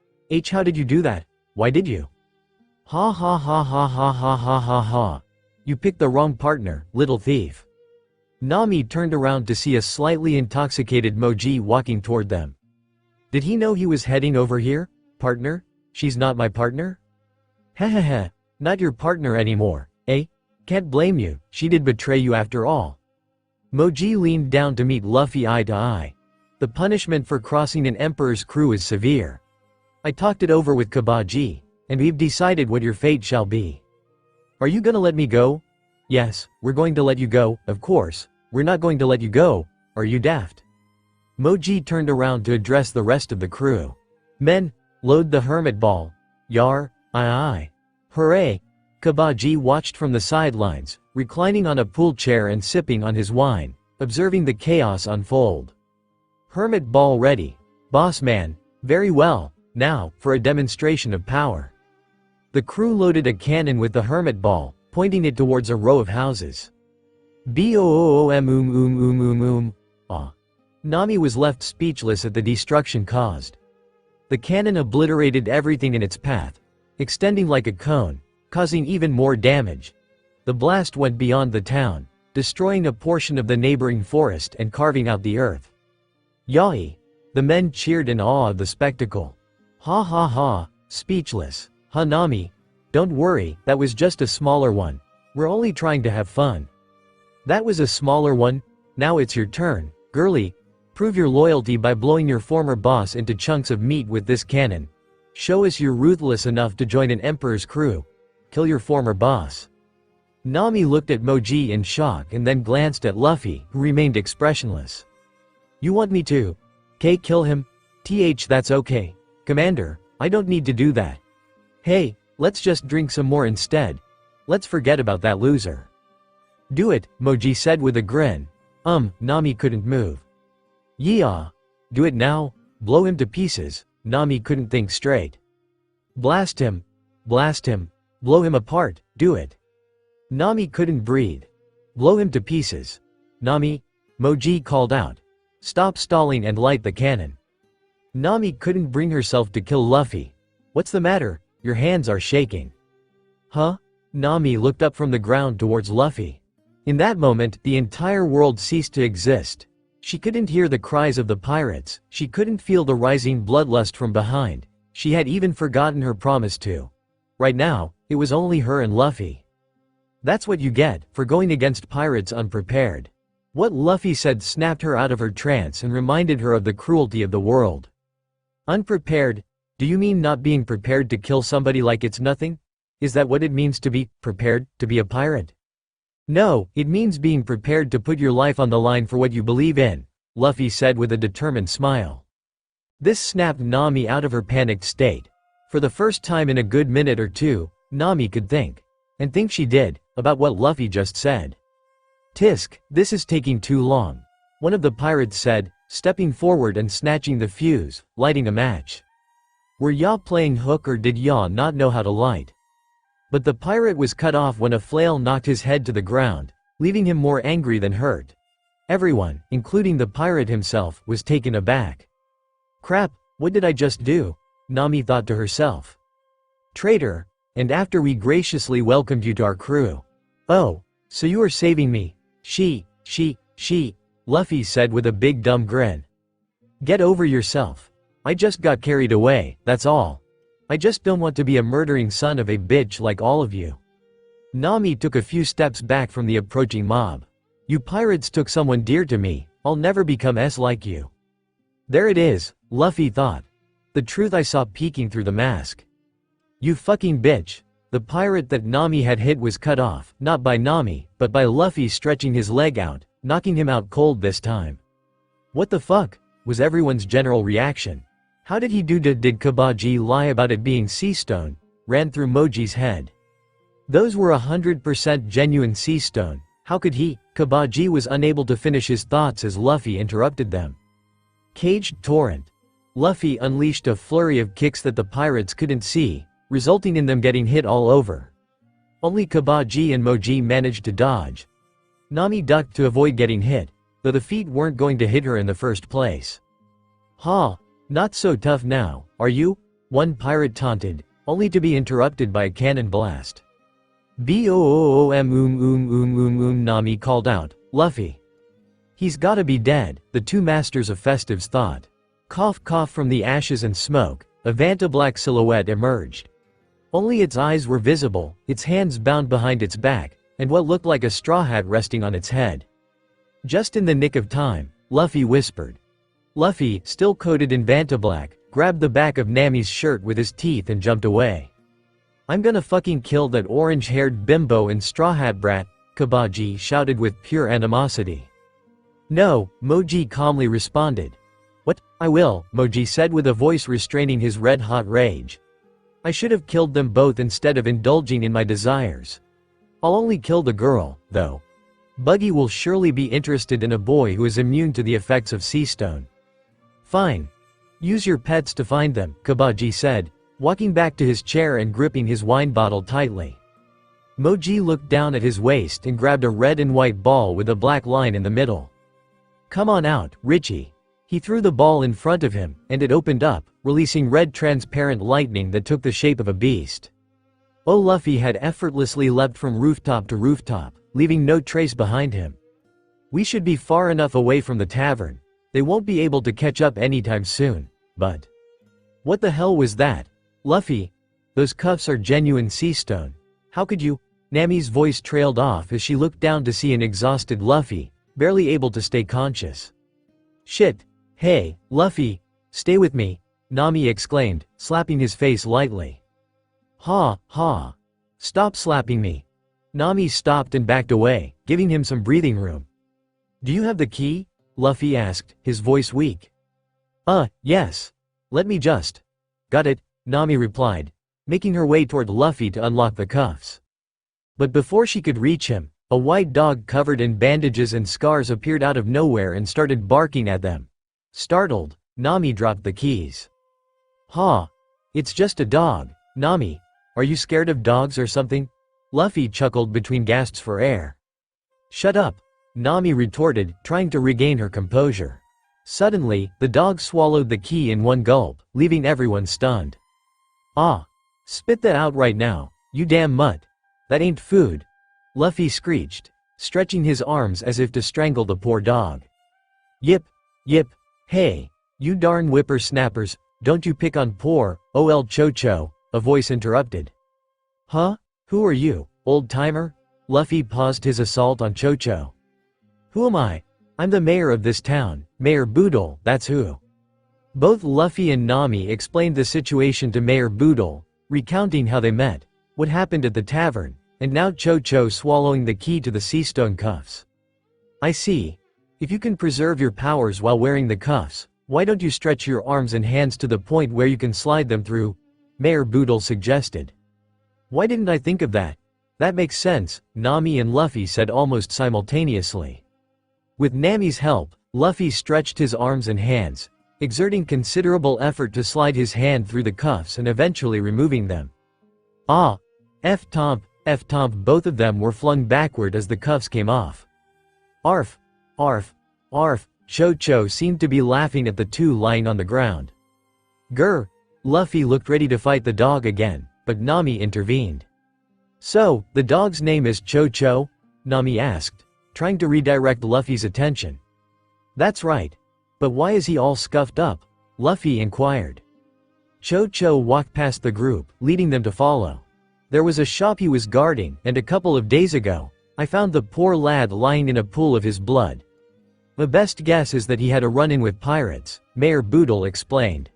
How did you do that? Why did you? Ha ha ha ha ha ha ha ha ha. You picked the wrong partner, little thief. Nami turned around to see a slightly intoxicated Moji walking toward them. Did he know he was heading over here? Partner? She's not my partner? Heh, not your partner anymore, eh? Can't blame you, she did betray you after all. Moji leaned down to meet Luffy eye to eye. The punishment for crossing an emperor's crew is severe. I talked it over with Kabaji, and we've decided what your fate shall be. Are you gonna let me go? Yes, we're going to let you go, of course. We're not going to let you go, are you daft? Moji turned around to address the rest of the crew. Men, load the hermit ball. Yar, aye. Hooray! Kabaji watched from the sidelines, reclining on a pool chair and sipping on his wine, observing the chaos unfold. Hermit ball ready. Boss man, very well, now, for a demonstration of power. The crew loaded a cannon with the hermit ball, pointing it towards a row of houses. Boom. Ah. Nami was left speechless at the destruction caused. The cannon obliterated everything in its path, extending like a cone, causing even more damage. The blast went beyond the town, destroying a portion of the neighboring forest and carving out the earth. Yahi! The men cheered in awe of the spectacle. Ha ha ha, speechless. Ha Nami, don't worry, that was just a smaller one. We're only trying to have fun. That was a smaller one, now it's your turn, girly. Prove your loyalty by blowing your former boss into chunks of meat with this cannon. Show us you're ruthless enough to join an emperor's crew. Kill your former boss. Nami looked at Moji in shock and then glanced at Luffy, who remained expressionless. You want me to? Kill him? That's okay. Commander, I don't need to do that. Hey, let's just drink some more instead. Let's forget about that loser. Do it, Moji said with a grin. Nami couldn't move. Yeah. Do it now, blow him to pieces. Nami couldn't think straight. Blast him, blow him apart, do it. Nami couldn't breathe. Blow him to pieces. Nami, Moji called out. Stop stalling and light the cannon. Nami couldn't bring herself to kill Luffy. What's the matter? Your hands are shaking. Huh? Nami looked up from the ground towards Luffy. In that moment, the entire world ceased to exist. She couldn't hear the cries of the pirates, she couldn't feel the rising bloodlust from behind, she had even forgotten her promise to. Right now, it was only her and Luffy. That's what you get for going against pirates unprepared. What Luffy said snapped her out of her trance and reminded her of the cruelty of the world. Unprepared? Do you mean not being prepared to kill somebody like it's nothing? Is that what it means to be prepared to be a pirate? No, it means being prepared to put your life on the line for what you believe in, Luffy said with a determined smile. This snapped Nami out of her panicked state. For the first time in a good minute or two, Nami could think. And think she did, about what Luffy just said. Tisk, this is taking too long, one of the pirates said, stepping forward and snatching the fuse, lighting a match. Were ya playing hook or did ya not know how to light? But the pirate was cut off when a flail knocked his head to the ground, leaving him more angry than hurt. Everyone, including the pirate himself, was taken aback. Crap, what did I just do? Nami thought to herself. Traitor, and after we graciously welcomed you to our crew. Oh, so you are saving me. She, Luffy said with a big dumb grin. Get over yourself. I just got carried away, that's all. I just don't want to be a murdering son of a bitch like all of you. Nami took a few steps back from the approaching mob. You pirates took someone dear to me, I'll never become like you. There it is, Luffy thought. The truth I saw peeking through the mask. You fucking bitch. The pirate that Nami had hit was cut off, not by Nami, but by Luffy stretching his leg out, knocking him out cold this time. What the fuck, was everyone's general reaction. How did he do that? Did Kabaji lie about it being sea stone? Ran through Moji's head. Those were 100% genuine sea stone. How could he? Kabaji was unable to finish his thoughts as Luffy interrupted them. Caged torrent. Luffy unleashed a flurry of kicks that the pirates couldn't see, resulting in them getting hit all over. Only Kabaji and Moji managed to dodge. Nami ducked to avoid getting hit, though the feet weren't going to hit her in the first place. Ha! Not so tough now, are you? One pirate taunted, only to be interrupted by a cannon blast. Boom, Nami called out, Luffy. He's gotta be dead, the two masters of festives thought. Cough cough from the ashes and smoke, a Vantablack silhouette emerged. Only its eyes were visible, its hands bound behind its back, and what looked like a straw hat resting on its head. Just in the nick of time, Luffy whispered. Luffy, still coated in Vantablack, grabbed the back of Nami's shirt with his teeth and jumped away. I'm gonna fucking kill that orange-haired bimbo and straw hat brat, Kabaji shouted with pure animosity. No, Moji calmly responded. What? I will, Moji said with a voice restraining his red-hot rage. I should have killed them both instead of indulging in my desires. I'll only kill the girl, though. Buggy will surely be interested in a boy who is immune to the effects of sea stone. Fine. Use your pets to find them, Kabaji said, walking back to his chair and gripping his wine bottle tightly. Moji looked down at his waist and grabbed a red and white ball with a black line in the middle. Come on out, Richie. He threw the ball in front of him, and it opened up, releasing red transparent lightning that took the shape of a beast. Oh, Luffy had effortlessly leapt from rooftop to rooftop, leaving no trace behind him. We should be far enough away from the tavern. They won't be able to catch up anytime soon, but... What the hell was that? Luffy, those cuffs are genuine sea stone. How could you? Nami's voice trailed off as she looked down to see an exhausted Luffy, barely able to stay conscious. Shit. Hey, Luffy, stay with me, Nami exclaimed, slapping his face lightly. Ha, ha. Stop slapping me. Nami stopped and backed away, giving him some breathing room. Do you have the key? Luffy asked, his voice weak. Yes. Let me just. Got it, Nami replied, making her way toward Luffy to unlock the cuffs. But before she could reach him, a white dog covered in bandages and scars appeared out of nowhere and started barking at them. Startled, Nami dropped the keys. Ha! It's just a dog, Nami. Are you scared of dogs or something? Luffy chuckled between gasps for air. Shut up, Nami retorted, trying to regain her composure. Suddenly, the dog swallowed the key in one gulp, leaving everyone stunned. Ah! Spit that out right now, you damn mutt. That ain't food. Luffy screeched, stretching his arms as if to strangle the poor dog. Yip, yip, hey, you darn whippersnappers, don't you pick on poor, ol Cho-Cho, a voice interrupted. Huh? Who are you, old-timer? Luffy paused his assault on Cho-Cho. Who am I? I'm the mayor of this town, Mayor Boodle, that's who. Both Luffy and Nami explained the situation to Mayor Boodle, recounting how they met, what happened at the tavern, and now Cho-Cho swallowing the key to the seastone cuffs. I see. If you can preserve your powers while wearing the cuffs, why don't you stretch your arms and hands to the point where you can slide them through? Mayor Boodle suggested. Why didn't I think of that? That makes sense, Nami and Luffy said almost simultaneously. With Nami's help, Luffy stretched his arms and hands, exerting considerable effort to slide his hand through the cuffs and eventually removing them. Ah! F-tomp, both of them were flung backward as the cuffs came off. Arf! Arf! Arf! Cho-Cho seemed to be laughing at the two lying on the ground. Grr! Luffy looked ready to fight the dog again, but Nami intervened. So, the dog's name is Cho-Cho? Nami asked, trying to redirect Luffy's attention. That's right. But why is he all scuffed up? Luffy inquired. Cho-Cho walked past the group, leading them to follow. There was a shop he was guarding, and a couple of days ago, I found the poor lad lying in a pool of his blood. My best guess is that he had a run-in with pirates, Mayor Boodle explained.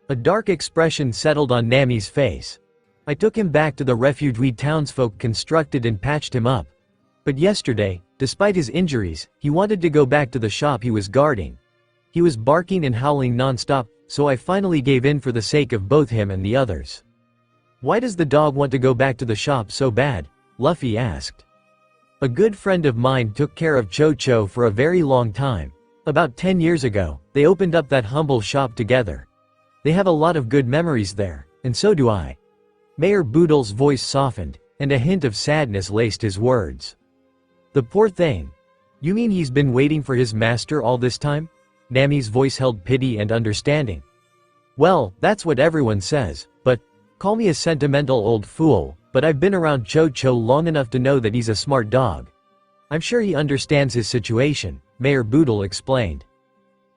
A dark expression settled on Nami's face. I took him back to the refuge we townsfolk constructed and patched him up. But yesterday, despite his injuries, he wanted to go back to the shop he was guarding. He was barking and howling non-stop, so I finally gave in for the sake of both him and the others. Why does the dog want to go back to the shop so bad? Luffy asked. A good friend of mine took care of Cho-Cho for a very long time. About 10 years ago, they opened up that humble shop together. They have a lot of good memories there, and so do I. Mayor Boodle's voice softened, and a hint of sadness laced his words. The poor thing. You mean he's been waiting for his master all this time? Nami's voice held pity and understanding. Well, that's what everyone says, but call me a sentimental old fool, but I've been around Cho-Cho long enough to know that he's a smart dog. I'm sure he understands his situation, Mayor Boodle explained.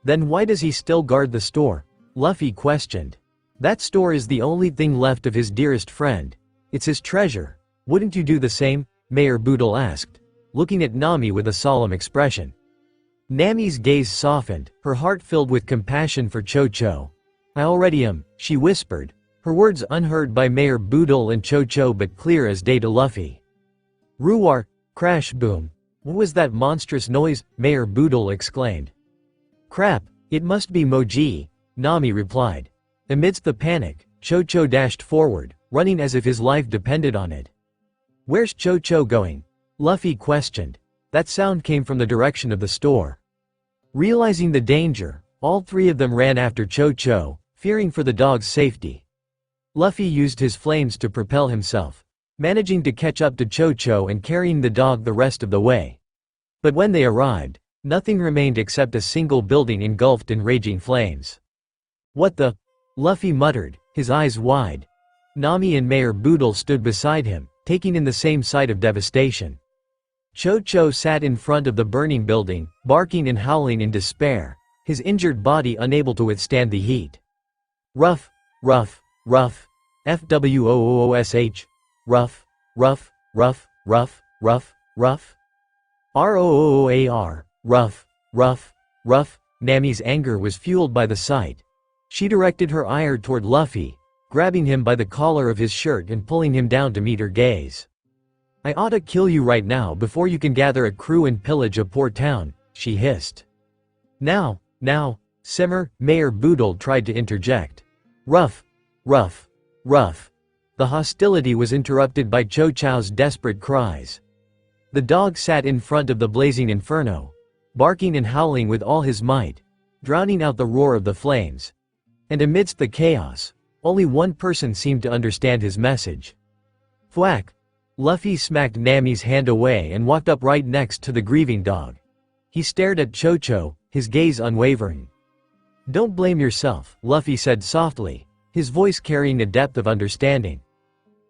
Then why does he still guard the store? Luffy questioned. That store is the only thing left of his dearest friend. It's his treasure. Wouldn't you do the same? Mayor Boodle asked, looking at Nami with a solemn expression. Nami's gaze softened, her heart filled with compassion for Cho-Cho. I already am, she whispered, her words unheard by Mayor Boodle and Cho-Cho but clear as day to Luffy. Ruar, crash boom. What was that monstrous noise? Mayor Boodle exclaimed. Crap, it must be Moji, Nami replied. Amidst the panic, Cho-Cho dashed forward, running as if his life depended on it. Where's Cho-Cho going? Luffy questioned. That sound came from the direction of the store. Realizing the danger, all three of them ran after Cho-Cho, fearing for the dog's safety. Luffy used his flames to propel himself, managing to catch up to Cho-Cho and carrying the dog the rest of the way. But when they arrived, nothing remained except a single building engulfed in raging flames. What the? Luffy muttered, his eyes wide. Nami and Mayor Boodle stood beside him, taking in the same sight of devastation. Cho-Cho sat in front of the burning building, barking and howling in despair, his injured body unable to withstand the heat. Rough, rough, rough, FWOOSH, rough, rough, rough, rough, rough, rough. ROOAR, rough, rough, rough. Nami's anger was fueled by the sight. She directed her ire toward Luffy, grabbing him by the collar of his shirt and pulling him down to meet her gaze. I ought to kill you right now before you can gather a crew and pillage a poor town, she hissed. Now, simmer, Mayor Boodle tried to interject. Rough, rough, rough. The hostility was interrupted by Cho-Cho's desperate cries. The dog sat in front of the blazing inferno, barking and howling with all his might, drowning out the roar of the flames. And amidst the chaos, only one person seemed to understand his message. Thwack! Luffy smacked Nami's hand away and walked up right next to the grieving dog. He stared at Cho-Cho, his gaze unwavering. Don't blame yourself, Luffy said softly, his voice carrying a depth of understanding.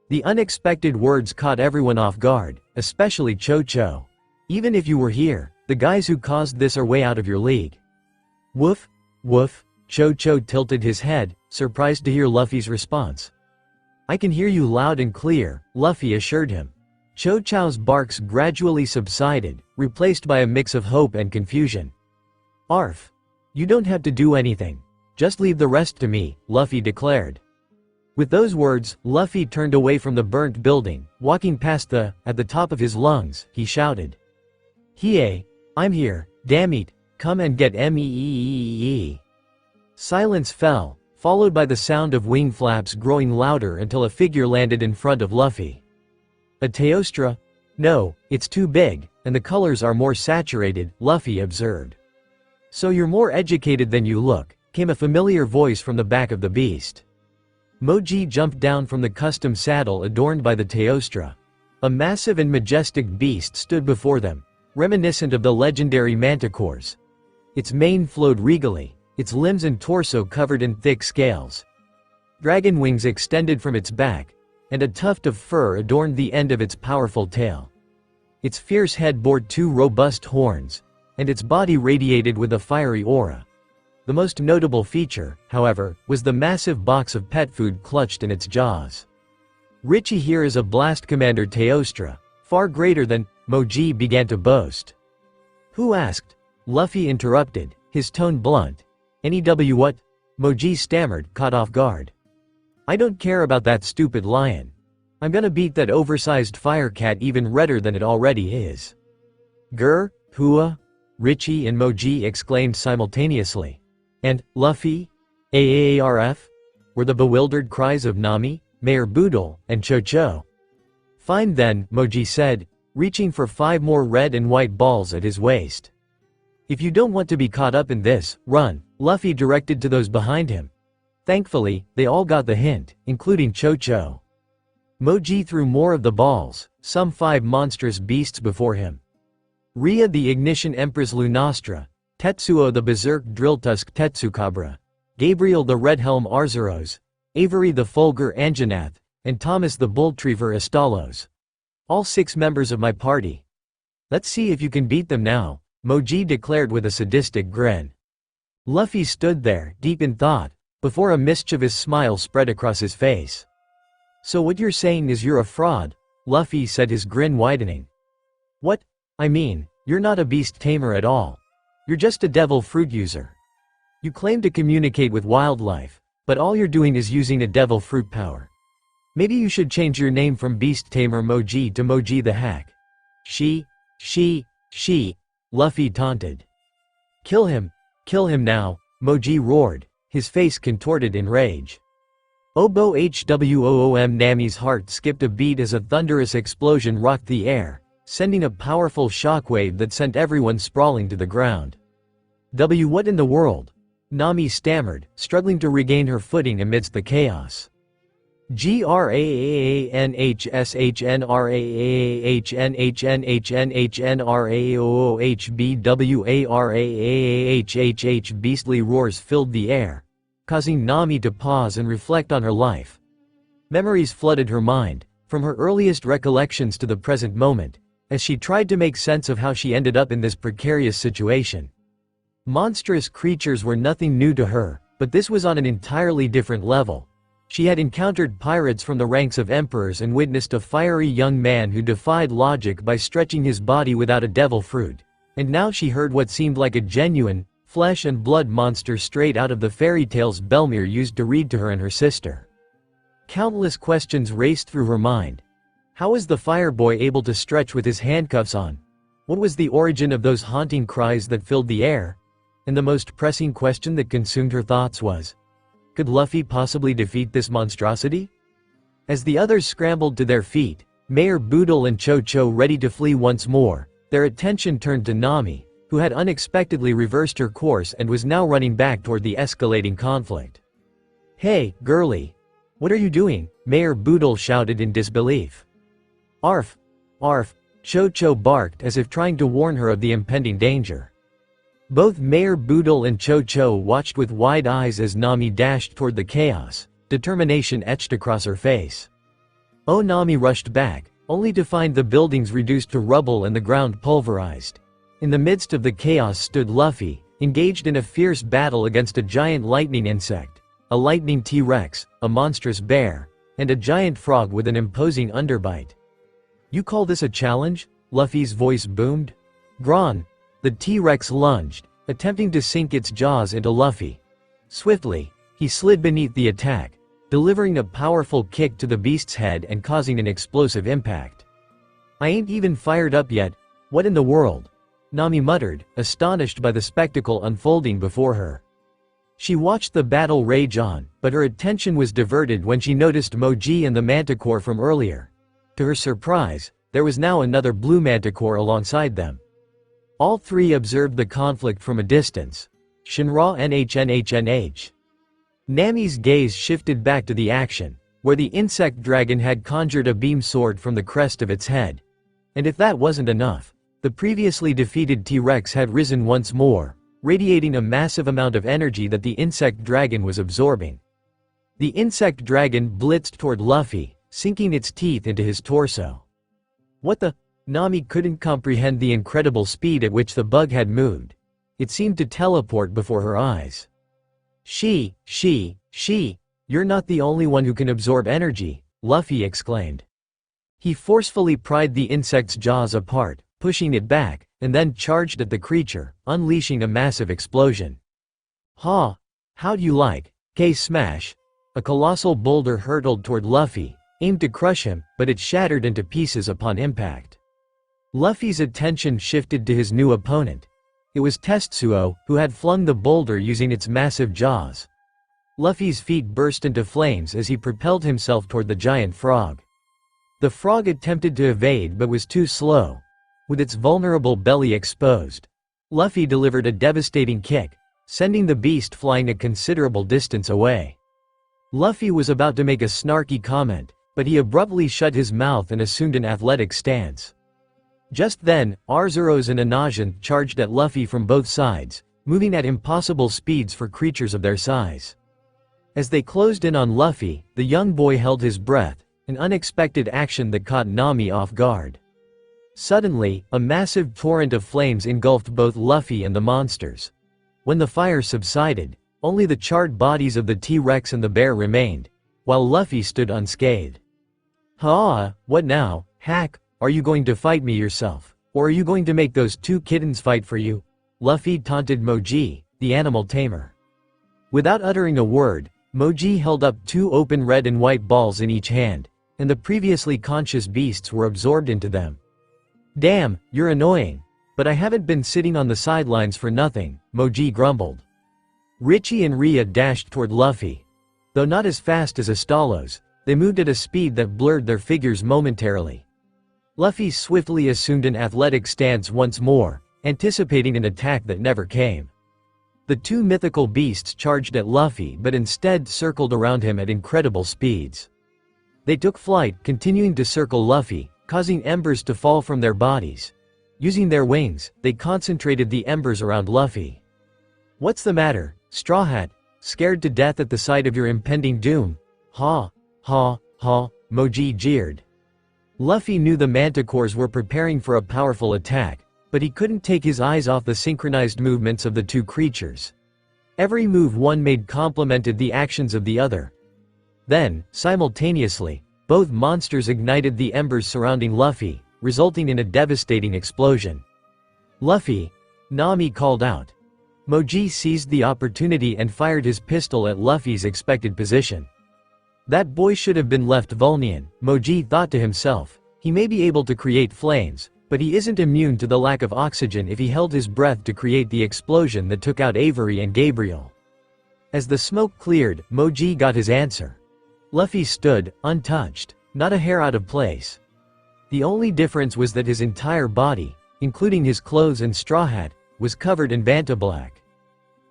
The unexpected words caught everyone off guard, especially Cho-Cho. Even if you were here, the guys who caused this are way out of your league. Woof, woof, Cho-Cho tilted his head, surprised to hear Luffy's response. I can hear you loud and clear, Luffy assured him. Cho-Cho's barks gradually subsided, replaced by a mix of hope and confusion. Arf! You don't have to do anything. Just leave the rest to me, Luffy declared. With those words, Luffy turned away from the burnt building, walking past at the top of his lungs, he shouted. "Hiei! I'm here, damn it, come and get me." Silence fell, followed by the sound of wing flaps growing louder until a figure landed in front of Luffy. "A Teostra? No, it's too big, and the colors are more saturated," Luffy observed. "So you're more educated than you look," came a familiar voice from the back of the beast. Moji jumped down from the custom saddle adorned by the Teostra. A massive and majestic beast stood before them, reminiscent of the legendary manticores. Its mane flowed regally, its limbs and torso covered in thick scales. Dragon wings extended from its back, and a tuft of fur adorned the end of its powerful tail. Its fierce head bore 2 robust horns, and its body radiated with a fiery aura. The most notable feature, however, was the massive box of pet food clutched in its jaws. "Richie here is a Blast Commander Teostra, far greater than," Moji began to boast. "Who asked?" Luffy interrupted, his tone blunt. "What?" Moji stammered, caught off guard. "I don't care about that stupid lion. I'm gonna beat that oversized fire cat even redder than it already is." "Grr, Hua?" Richie and Moji exclaimed simultaneously. And, "Luffy? AARF?" were the bewildered cries of Nami, Mayor Boodle, and Cho-Cho. "Fine then," Moji said, reaching for 5 more red and white balls at his waist. "If you don't want to be caught up in this, run," Luffy directed to those behind him. Thankfully, they all got the hint, including Cho-Cho. Moji threw more of the balls, some 5 monstrous beasts before him. Ria the Ignition Empress Lunastra, Tetsuo the Berserk Drilltusk Tetsukabra, Gabriel the Redhelm Arzuros, Avery the Fulgur Anjanath, and Thomas the Bulltriever Estalos. All 6 members of my party. Let's see if you can beat them now, Moji declared with a sadistic grin. Luffy stood there, deep in thought, before a mischievous smile spread across his face. "So what you're saying is you're a fraud," Luffy said, his grin widening. "What? I mean, you're not a beast tamer at all. You're just a devil fruit user. You claim to communicate with wildlife, but all you're doing is using a devil fruit power. Maybe you should change your name from Beast Tamer Moji to Moji the Hack." She, Luffy taunted. Kill him now," Moji roared, his face contorted in rage. Obo Hwoom Nami's heart skipped a beat as a thunderous explosion rocked the air, sending a powerful shockwave that sent everyone sprawling to the ground. What in the world?" Nami stammered, struggling to regain her footing amidst the chaos. GRAANHSHNRAAHNHNHNHNRAOHBWARAAHHHH beastly roars filled the air, causing Nami to pause and reflect on her life. Memories flooded her mind, from her earliest recollections to the present moment, as she tried to make sense of how she ended up in this precarious situation. Monstrous creatures were nothing new to her, but this was on an entirely different level. She had encountered pirates from the ranks of emperors and witnessed a fiery young man who defied logic by stretching his body without a devil fruit. And now she heard what seemed like a genuine, flesh and blood monster straight out of the fairy tales Belmere used to read to her and her sister. Countless questions raced through her mind. How was the fireboy able to stretch with his handcuffs on? What was the origin of those haunting cries that filled the air? And the most pressing question that consumed her thoughts was, could Luffy possibly defeat this monstrosity? As the others scrambled to their feet, Mayor Boodle and Cho-Cho ready to flee once more, their attention turned to Nami, who had unexpectedly reversed her course and was now running back toward the escalating conflict. "Hey, girlie! What are you doing?" Mayor Boodle shouted in disbelief. "Arf! Arf!" Cho-Cho barked as if trying to warn her of the impending danger. Both Mayor Boodle and Cho-Cho watched with wide eyes as Nami dashed toward the chaos, determination etched across her face. Nami rushed back, only to find the buildings reduced to rubble and the ground pulverized. In the midst of the chaos stood Luffy, engaged in a fierce battle against a giant lightning insect, a lightning T-Rex, a monstrous bear, and a giant frog with an imposing underbite. "You call this a challenge?" Luffy's voice boomed. "Gron!" The T-Rex lunged, attempting to sink its jaws into Luffy. Swiftly, he slid beneath the attack, delivering a powerful kick to the beast's head and causing an explosive impact. "I ain't even fired up yet. What in the world?" Nami muttered, astonished by the spectacle unfolding before her. She watched the battle rage on, but her attention was diverted when she noticed Moji and the manticore from earlier. To her surprise, there was now another blue manticore alongside them. All three observed the conflict from a distance. Shinra NHNHNH. Nami's gaze shifted back to the action, where the insect dragon had conjured a beam sword from the crest of its head. And if that wasn't enough, the previously defeated T-Rex had risen once more, radiating a massive amount of energy that the insect dragon was absorbing. The insect dragon blitzed toward Luffy, sinking its teeth into his torso. What the? Nami couldn't comprehend the incredible speed at which the bug had moved. It seemed to teleport before her eyes. You're not the only one who can absorb energy," Luffy exclaimed. He forcefully pried the insect's jaws apart, pushing it back, and then charged at the creature, unleashing a massive explosion. "Ha! How'd you like, K-Smash?" A colossal boulder hurtled toward Luffy, aimed to crush him, but it shattered into pieces upon impact. Luffy's attention shifted to his new opponent. It was Tetsuo, who had flung the boulder using its massive jaws. Luffy's feet burst into flames as he propelled himself toward the giant frog. The frog attempted to evade but was too slow. With its vulnerable belly exposed, Luffy delivered a devastating kick, sending the beast flying a considerable distance away. Luffy was about to make a snarky comment, but he abruptly shut his mouth and assumed an athletic stance. Just then, Arzuros and Anajan charged at Luffy from both sides, moving at impossible speeds for creatures of their size. As they closed in on Luffy, the young boy held his breath, an unexpected action that caught Nami off guard. Suddenly, a massive torrent of flames engulfed both Luffy and the monsters. When the fire subsided, only the charred bodies of the T-Rex and the bear remained, while Luffy stood unscathed. "Ha! What now, hack? Are you going to fight me yourself? Or are you going to make those two kittens fight for you?" Luffy taunted Moji, the animal tamer. Without uttering a word, Moji held up two open red and white balls in each hand, and the previously conscious beasts were absorbed into them. "Damn, you're annoying. But I haven't been sitting on the sidelines for nothing," Moji grumbled. Richie and Rhea dashed toward Luffy. Though not as fast as Astalos, they moved at a speed that blurred their figures momentarily. Luffy swiftly assumed an athletic stance once more, anticipating an attack that never came. The two mythical beasts charged at Luffy but instead circled around him at incredible speeds. They took flight, continuing to circle Luffy, causing embers to fall from their bodies. Using their wings, they concentrated the embers around Luffy. "What's the matter, Straw Hat? Scared to death at the sight of your impending doom?" "Ha, ha, ha," Moji jeered. Luffy knew the manticores were preparing for a powerful attack, but he couldn't take his eyes off the synchronized movements of the two creatures. Every move one made complemented the actions of the other. Then, simultaneously, both monsters ignited the embers surrounding Luffy, resulting in a devastating explosion. "Luffy!" Nami called out. Moji seized the opportunity and fired his pistol at Luffy's expected position. That boy should have been left vulnerable, Moji thought to himself. He may be able to create flames, but he isn't immune to the lack of oxygen if he held his breath to create the explosion that took out Avery and Gabriel. As the smoke cleared, Moji got his answer. Luffy stood, untouched, not a hair out of place. The only difference was that his entire body, including his clothes and straw hat, was covered in vantablack.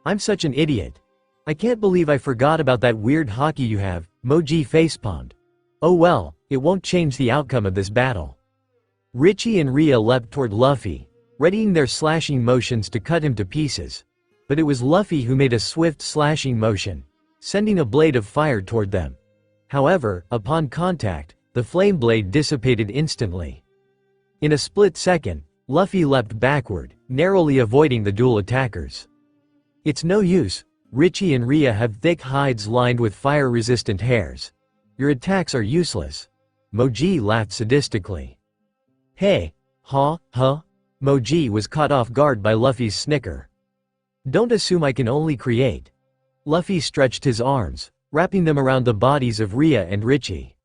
"I'm such an idiot. I can't believe I forgot about that weird hockey you have," Moji facepalmed. "Oh well, it won't change the outcome of this battle." Richie and Rhea leapt toward Luffy, readying their slashing motions to cut him to pieces. But it was Luffy who made a swift slashing motion, sending a blade of fire toward them. However, upon contact, the flame blade dissipated instantly. In a split second, Luffy leapt backward, narrowly avoiding the dual attackers. "It's no use. Richie and Rhea have thick hides lined with fire-resistant hairs. Your attacks are useless." Moji laughed sadistically. "Hey, huh? Moji was caught off guard by Luffy's snicker. "Don't assume I can only create." Luffy stretched his arms, wrapping them around the bodies of Rhea and Richie.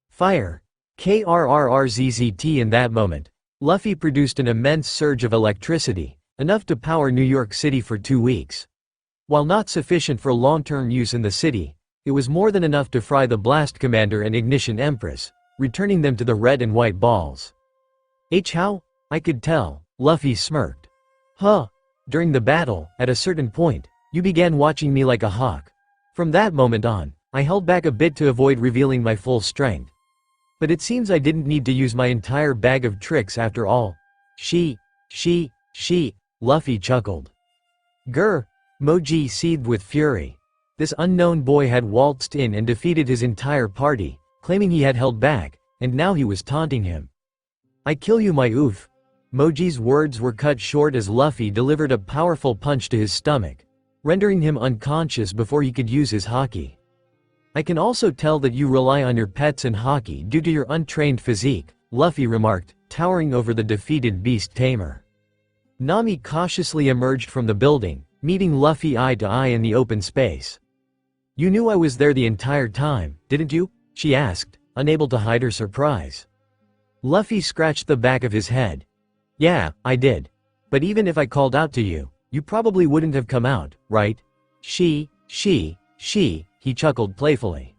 Fire! KRRRZZT. In that moment, Luffy produced an immense surge of electricity, enough to power New York City for 2 weeks. While not sufficient for long-term use in the city, it was more than enough to fry the Blast Commander and Ignition Empress, returning them to the red and white balls. How? I could tell, Luffy smirked. Huh. During the battle, at a certain point, you began watching me like a hawk. From that moment on, I held back a bit to avoid revealing my full strength. But it seems I didn't need to use my entire bag of tricks after all. She, Luffy chuckled. Grr, Moji seethed with fury. This unknown boy had waltzed in and defeated his entire party, claiming he had held back, and now he was taunting him. I kill you, my oof. Moji's words were cut short as Luffy delivered a powerful punch to his stomach, rendering him unconscious before he could use his haki. I can also tell that you rely on your pets and haki due to your untrained physique, Luffy remarked, towering over the defeated beast tamer. Nami cautiously emerged from the building, meeting Luffy eye to eye in the open space. You knew I was there the entire time, didn't you? She asked, unable to hide her surprise. Luffy scratched the back of his head. Yeah, I did. But even if I called out to you, you probably wouldn't have come out, right? She, he chuckled playfully.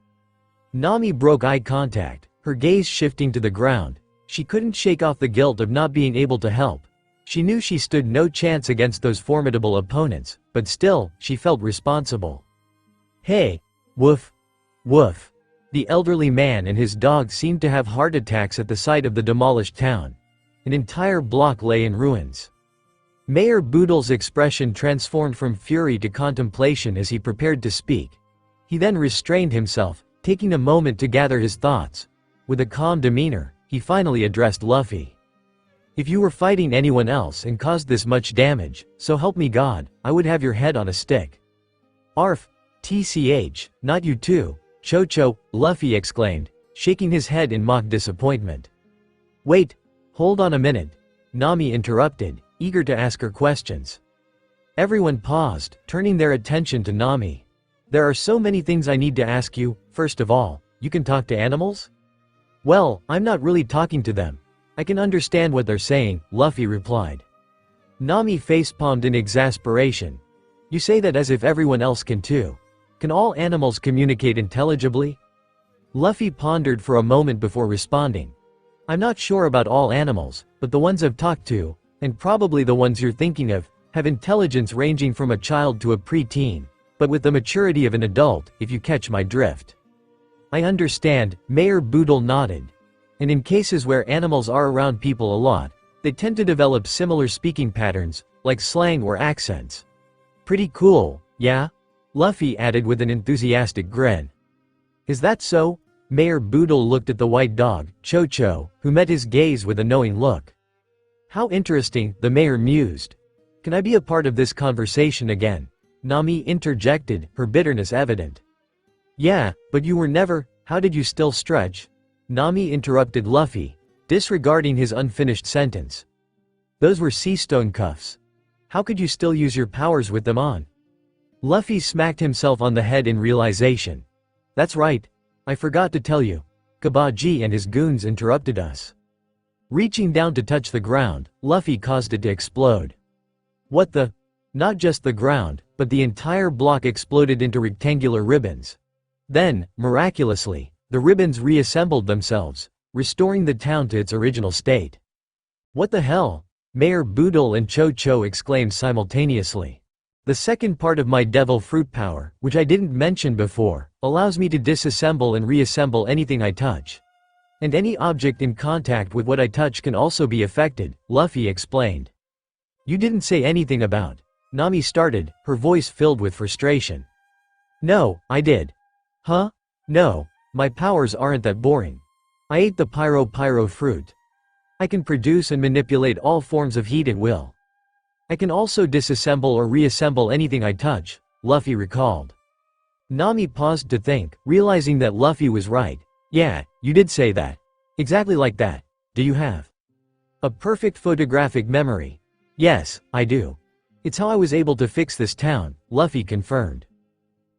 Nami broke eye contact, her gaze shifting to the ground. She couldn't shake off the guilt of not being able to help. She knew she stood no chance against those formidable opponents, but still, she felt responsible. Hey, woof, woof. The elderly man and his dog seemed to have heart attacks at the sight of the demolished town. An entire block lay in ruins. Mayor Boodle's expression transformed from fury to contemplation as he prepared to speak. He then restrained himself, taking a moment to gather his thoughts. With a calm demeanor, he finally addressed Luffy. If you were fighting anyone else and caused this much damage, so help me God, I would have your head on a stick. Arf, TCH, not you too, Cho-Cho, Luffy exclaimed, shaking his head in mock disappointment. Wait, hold on a minute, Nami interrupted, eager to ask her questions. Everyone paused, turning their attention to Nami. There are so many things I need to ask you. First of all, you can talk to animals? Well, I'm not really talking to them. I can understand what they're saying, Luffy replied. Nami facepalmed in exasperation. You say that as if everyone else can too. Can all animals communicate intelligibly? Luffy pondered for a moment before responding. I'm not sure about all animals, but the ones I've talked to, and probably the ones you're thinking of, have intelligence ranging from a child to a pre-teen, but with the maturity of an adult, if you catch my drift. I understand, Mayor Boodle nodded. And in cases where animals are around people a lot, they tend to develop similar speaking patterns, like slang or accents. Pretty cool, yeah? Luffy added with an enthusiastic grin. Is that so? Mayor Boodle looked at the white dog, Cho-Cho, who met his gaze with a knowing look. How interesting, the mayor mused. Can I be a part of this conversation again? Nami interjected, her bitterness evident. Yeah, but you were never, how did you still stretch? Nami interrupted Luffy, disregarding his unfinished sentence. Those were sea stone cuffs. How could you still use your powers with them on? Luffy smacked himself on the head in realization. That's right. I forgot to tell you. Kabaji and his goons interrupted us. Reaching down to touch the ground, Luffy caused it to explode. What the? Not just the ground, but the entire block exploded into rectangular ribbons. Then, miraculously, the ribbons reassembled themselves, restoring the town to its original state. What the hell? Mayor Boodle and Cho-Cho exclaimed simultaneously. The second part of my devil fruit power, which I didn't mention before, allows me to disassemble and reassemble anything I touch. And any object in contact with what I touch can also be affected, Luffy explained. You didn't say anything about. Nami started, her voice filled with frustration. No, I did. Huh? No, my powers aren't that boring. I ate the pyro fruit. I can produce and manipulate all forms of heat at will. I can also disassemble or reassemble anything I touch, Luffy recalled. Nami paused to think, realizing that Luffy was right. Yeah, you did say that. Exactly like that. Do you have a perfect photographic memory? Yes, I do. It's how I was able to fix this town, Luffy confirmed.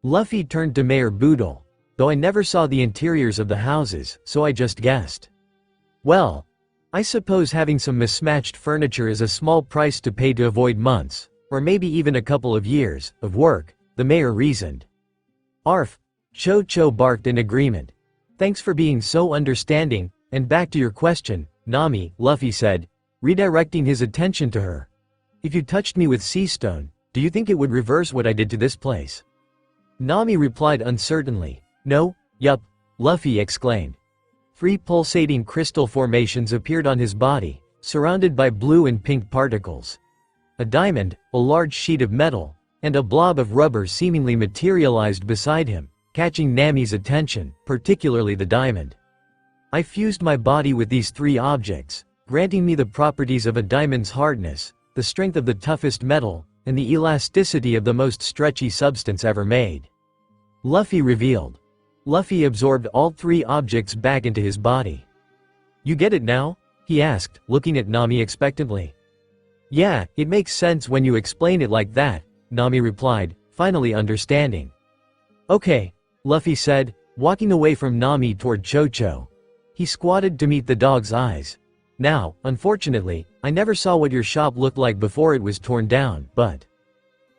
Luffy turned to Mayor Boodle. Though I never saw the interiors of the houses, so I just guessed. Well, I suppose having some mismatched furniture is a small price to pay to avoid months, or maybe even a couple of years, of work, the mayor reasoned. Arf! Cho-Cho barked in agreement. Thanks for being so understanding, and back to your question, Nami, Luffy said, redirecting his attention to her. If you touched me with sea stone, do you think it would reverse what I did to this place? Nami replied uncertainly. No, yup, Luffy exclaimed. 3 pulsating crystal formations appeared on his body, surrounded by blue and pink particles. A diamond, a large sheet of metal, and a blob of rubber seemingly materialized beside him, catching Nami's attention, particularly the diamond. I fused my body with these 3 objects, granting me the properties of a diamond's hardness, the strength of the toughest metal, and the elasticity of the most stretchy substance ever made. Luffy revealed. Luffy absorbed all 3 objects back into his body. You get it now? He asked, looking at Nami expectantly. Yeah, it makes sense when you explain it like that, Nami replied, finally understanding. Okay, Luffy said, walking away from Nami toward Cho-Cho. He squatted to meet the dog's eyes. Now, unfortunately, I never saw what your shop looked like before it was torn down, but...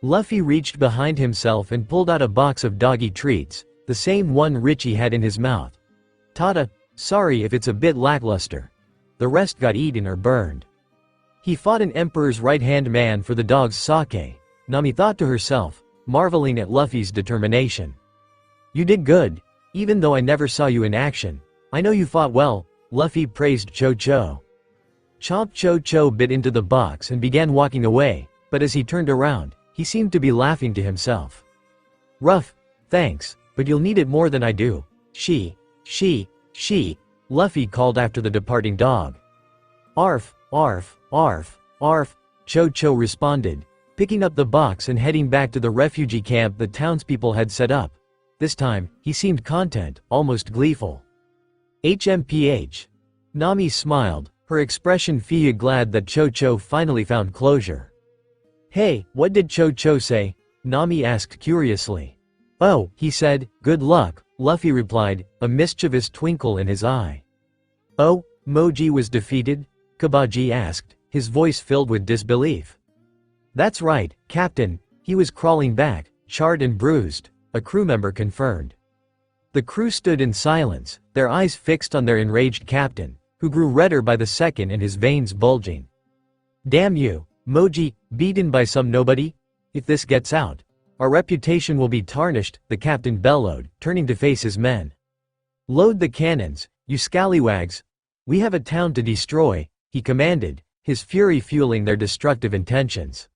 Luffy reached behind himself and pulled out a box of doggy treats, the same one Richie had in his mouth. Tada, sorry if it's a bit lackluster. The rest got eaten or burned. He fought an emperor's right-hand man for the dog's sake, Nami thought to herself, marveling at Luffy's determination. You did good, even though I never saw you in action. I know you fought well, Luffy praised Cho-Cho. Chomp Cho-Cho bit into the box and began walking away, but as he turned around, he seemed to be laughing to himself. Rough, thanks, but you'll need it more than I do. She, Luffy called after the departing dog. Arf, arf, arf, arf, Cho-Cho responded, picking up the box and heading back to the refugee camp the townspeople had set up. This time, he seemed content, almost gleeful. HMPH. Nami smiled, her expression feigning glad that Cho-Cho finally found closure. Hey, what did Cho-Cho say? Nami asked curiously. Oh, he said, good luck, Luffy replied, a mischievous twinkle in his eye. Oh, Moji was defeated? Kabaji asked, his voice filled with disbelief. That's right, Captain, he was crawling back, charred and bruised, a crew member confirmed. The crew stood in silence, their eyes fixed on their enraged captain, who grew redder by the second and his veins bulging. Damn you, Moji, beaten by some nobody? If this gets out, our reputation will be tarnished, the captain bellowed, turning to face his men. Load the cannons, you scallywags. We have a town to destroy, he commanded, his fury fueling their destructive intentions.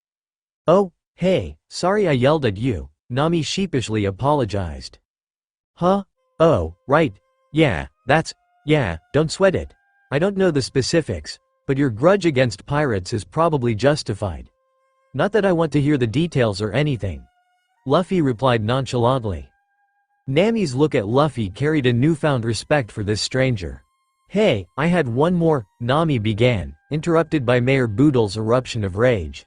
Oh, hey, sorry I yelled at you, Nami sheepishly apologized. Huh? Oh, right. Yeah, don't sweat it. I don't know the specifics, but your grudge against pirates is probably justified. Not that I want to hear the details or anything. Luffy replied nonchalantly. Nami's look at Luffy carried a newfound respect for this stranger. Hey, I had one more, Nami began, interrupted by Mayor Boodle's eruption of rage.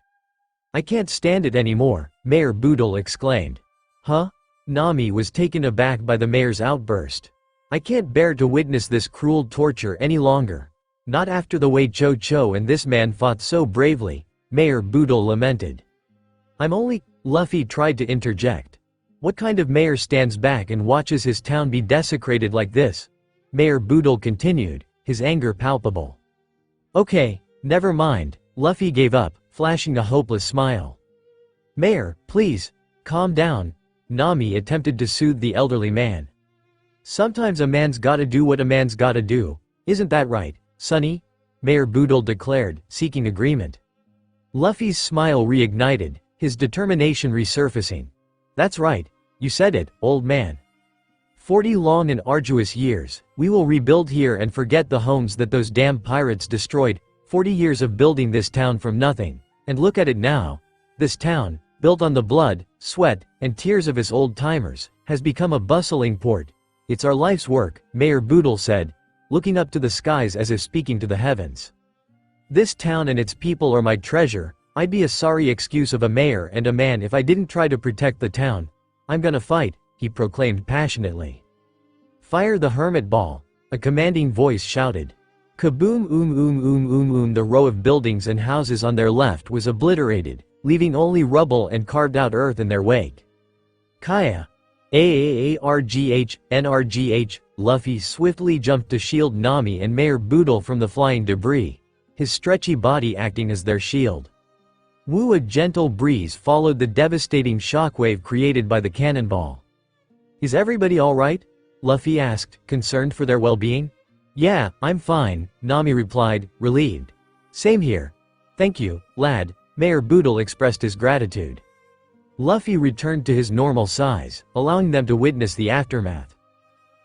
I can't stand it anymore, Mayor Boodle exclaimed. Huh? Nami was taken aback by the mayor's outburst. I can't bear to witness this cruel torture any longer. Not after the way Cho-Cho and this man fought so bravely, Mayor Boodle lamented. Luffy tried to interject. What kind of mayor stands back and watches his town be desecrated like this? Mayor Boodle continued, his anger palpable. Okay, never mind, Luffy gave up, flashing a hopeless smile. Mayor, please, calm down, Nami attempted to soothe the elderly man. Sometimes a man's gotta do what a man's gotta do, isn't that right, Sonny? Mayor Boodle declared, seeking agreement. Luffy's smile reignited, his determination resurfacing. That's right, you said it, old man. 40 long and arduous years, we will rebuild here and forget the homes that those damn pirates destroyed. 40 years of building this town from nothing, and look at it now. This town, built on the blood, sweat, and tears of us old-timers, has become a bustling port. It's our life's work, Mayor Boodle said, looking up to the skies as if speaking to the heavens. This town and its people are my treasure. I'd be a sorry excuse of a mayor and a man if I didn't try to protect the town. I'm gonna fight, he proclaimed passionately. Fire the hermit ball, a commanding voice shouted. Kaboom! The row of buildings and houses on their left was obliterated, leaving only rubble and carved-out earth in their wake. Kaya. NRGH, Luffy swiftly jumped to shield Nami and Mayor Boodle from the flying debris, his stretchy body acting as their shield. Woo! A gentle breeze followed the devastating shockwave created by the cannonball. Is everybody alright? Luffy asked, concerned for their well-being. Yeah, I'm fine, Nami replied, relieved. Same here. Thank you, lad, Mayor Boodle expressed his gratitude. Luffy returned to his normal size, allowing them to witness the aftermath.